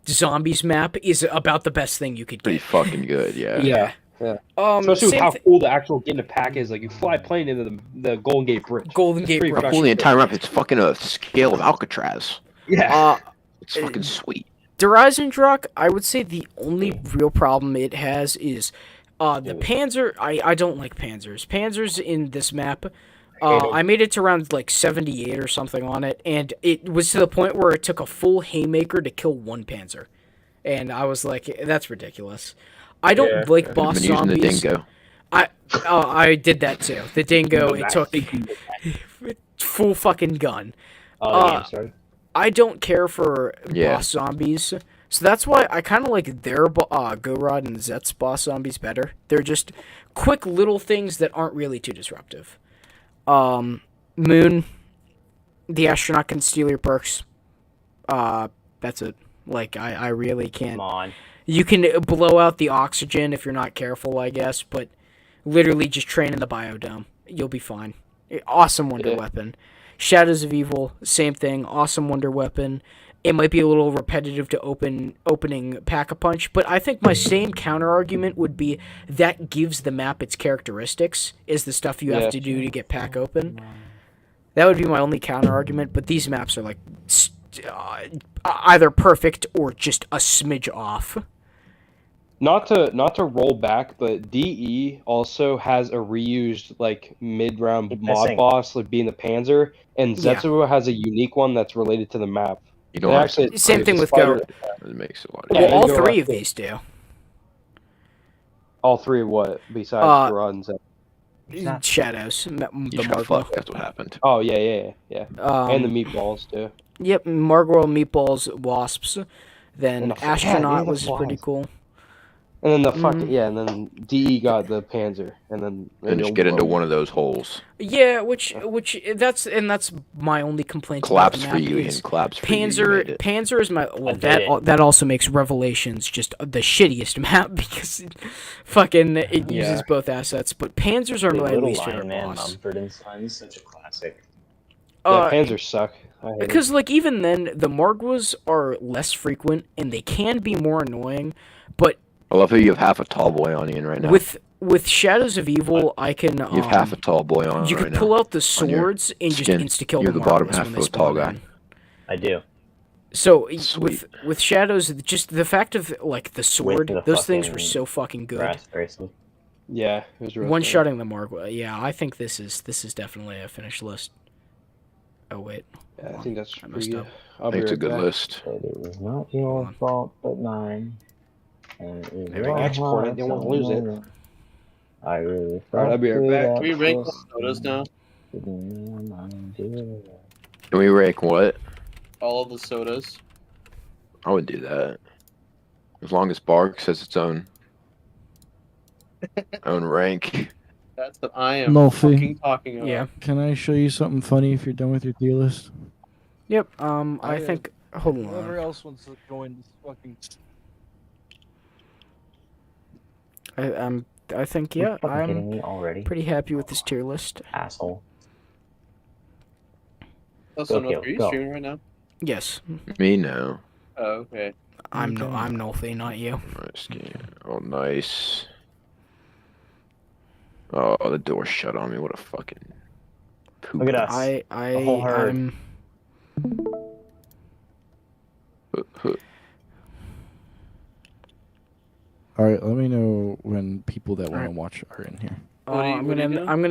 zombies map is about the best thing you could Pretty get. fucking good, yeah. Yeah. Especially with same how thi- cool the actual getting a pack is. Like you fly plane into the Golden Gate Bridge. Golden It's Gate pretty Bridge. How cool the entire map, it's fucking a scale of Alcatraz. Yeah. It's fucking sweet. The Ryzen Drock, I would say the only real problem it has is the Panzer. I don't like Panzers. Panzers in this map, I made it to around like 78 or something on it, and it was to the point where it took a full haymaker to kill 1 Panzer. And I was like, that's ridiculous. I don't like I've boss been using the zombies. dingo. I did that too. The dingo, it took full fucking gun. I'm sorry. I don't care for Yeah. boss zombies, so that's why I kind of like their Gorod and Zet's boss zombies better. They're just quick little things that aren't really too disruptive. Moon, the astronaut can steal your perks. That's it. Like, I really can't. Come on. You can blow out the oxygen if you're not careful, I guess, but literally just train in the biodome. You'll be fine. Awesome wonder weapon. Shadows of Evil, same thing. Awesome wonder weapon. It might be a little repetitive to opening Pack-a-Punch, but I think my same counter-argument would be that gives the map its characteristics, is the stuff you have to do to get Pack open. That would be my only counter-argument, but these maps are like either perfect or just a smidge off. Not to roll back, but DE also has a reused like mid-round Keep mod missing. boss, like being the Panzer, and Zetsubo has a unique one that's related to the map. You don't And actually. Same thing with Spider- Goat. It makes it a lot. Yeah, Well, you all go three up of to- these do. All three of what besides runs? Shadows. You The just got Margwell. fucked. That's what happened. Oh yeah. And the meatballs too. Yep, Margwell, Meatballs, Wasps. Then And the- Astronaut the was pretty flies. cool. And then the fucking and then DE got the Panzer, and then And just get into one of those holes. Yeah, which that's my only complaint. Collapse about for the map you, is Ian. Collapse for you. You made it. Panzer is my I did it. that also makes Revelations just the shittiest map because it uses both assets. But Panzers are The my Little least Lion favorite Man, boss. Mumford and Sons, such a classic. Yeah, Panzers suck. I hate 'em. Because like even then the Margwas are less frequent and they can be more annoying, but I love how you have half a tall boy on Ian right now. with Shadows of Evil I can You have half a tall boy on you right can now. pull out the on your swords and just skin. insta kill You're the the bottom Margwas half when of they a tall spawn guy. in. I do. So Sweet. with Shadows, just the fact of like the sword, the those things were fucking so fucking good. Grass bracelet. Yeah, it was real One fun. shotting the Margwa. Yeah, I think this is definitely a finished list. Oh wait, Yeah, I think that's I pretty messed good. up. I'll I think be it's a right good back. list. But it was not your fault, but mine. And it was There we your go. Match point, heart I didn't want to lose it. somewhere. I really Alright, I'll be right back. Can we rank all sodas now? Can we rank what? All of the sodas. I would do that. As long as Barks has its own rank. That's what I am Nolfi, fucking talking about. Yeah. can I show you something funny if you're done with your tier list? Yep. I think. Hold Whoever on. else wants to join this fucking. I think You yeah. fucking kidding I'm me already? pretty happy with this tier list. Asshole. Also, Go, no, are you go. streaming right now? Yes. Me no. Oh, okay. I'm Okay. Nolfi, not you. Nice game. Oh, nice. Oh, the door shut on me. What a fucking poop. Look at us. I whole herd. I'm All right, let me know when people that want to Alright. watch are in here. What are you I'm gonna doing? I'm gonna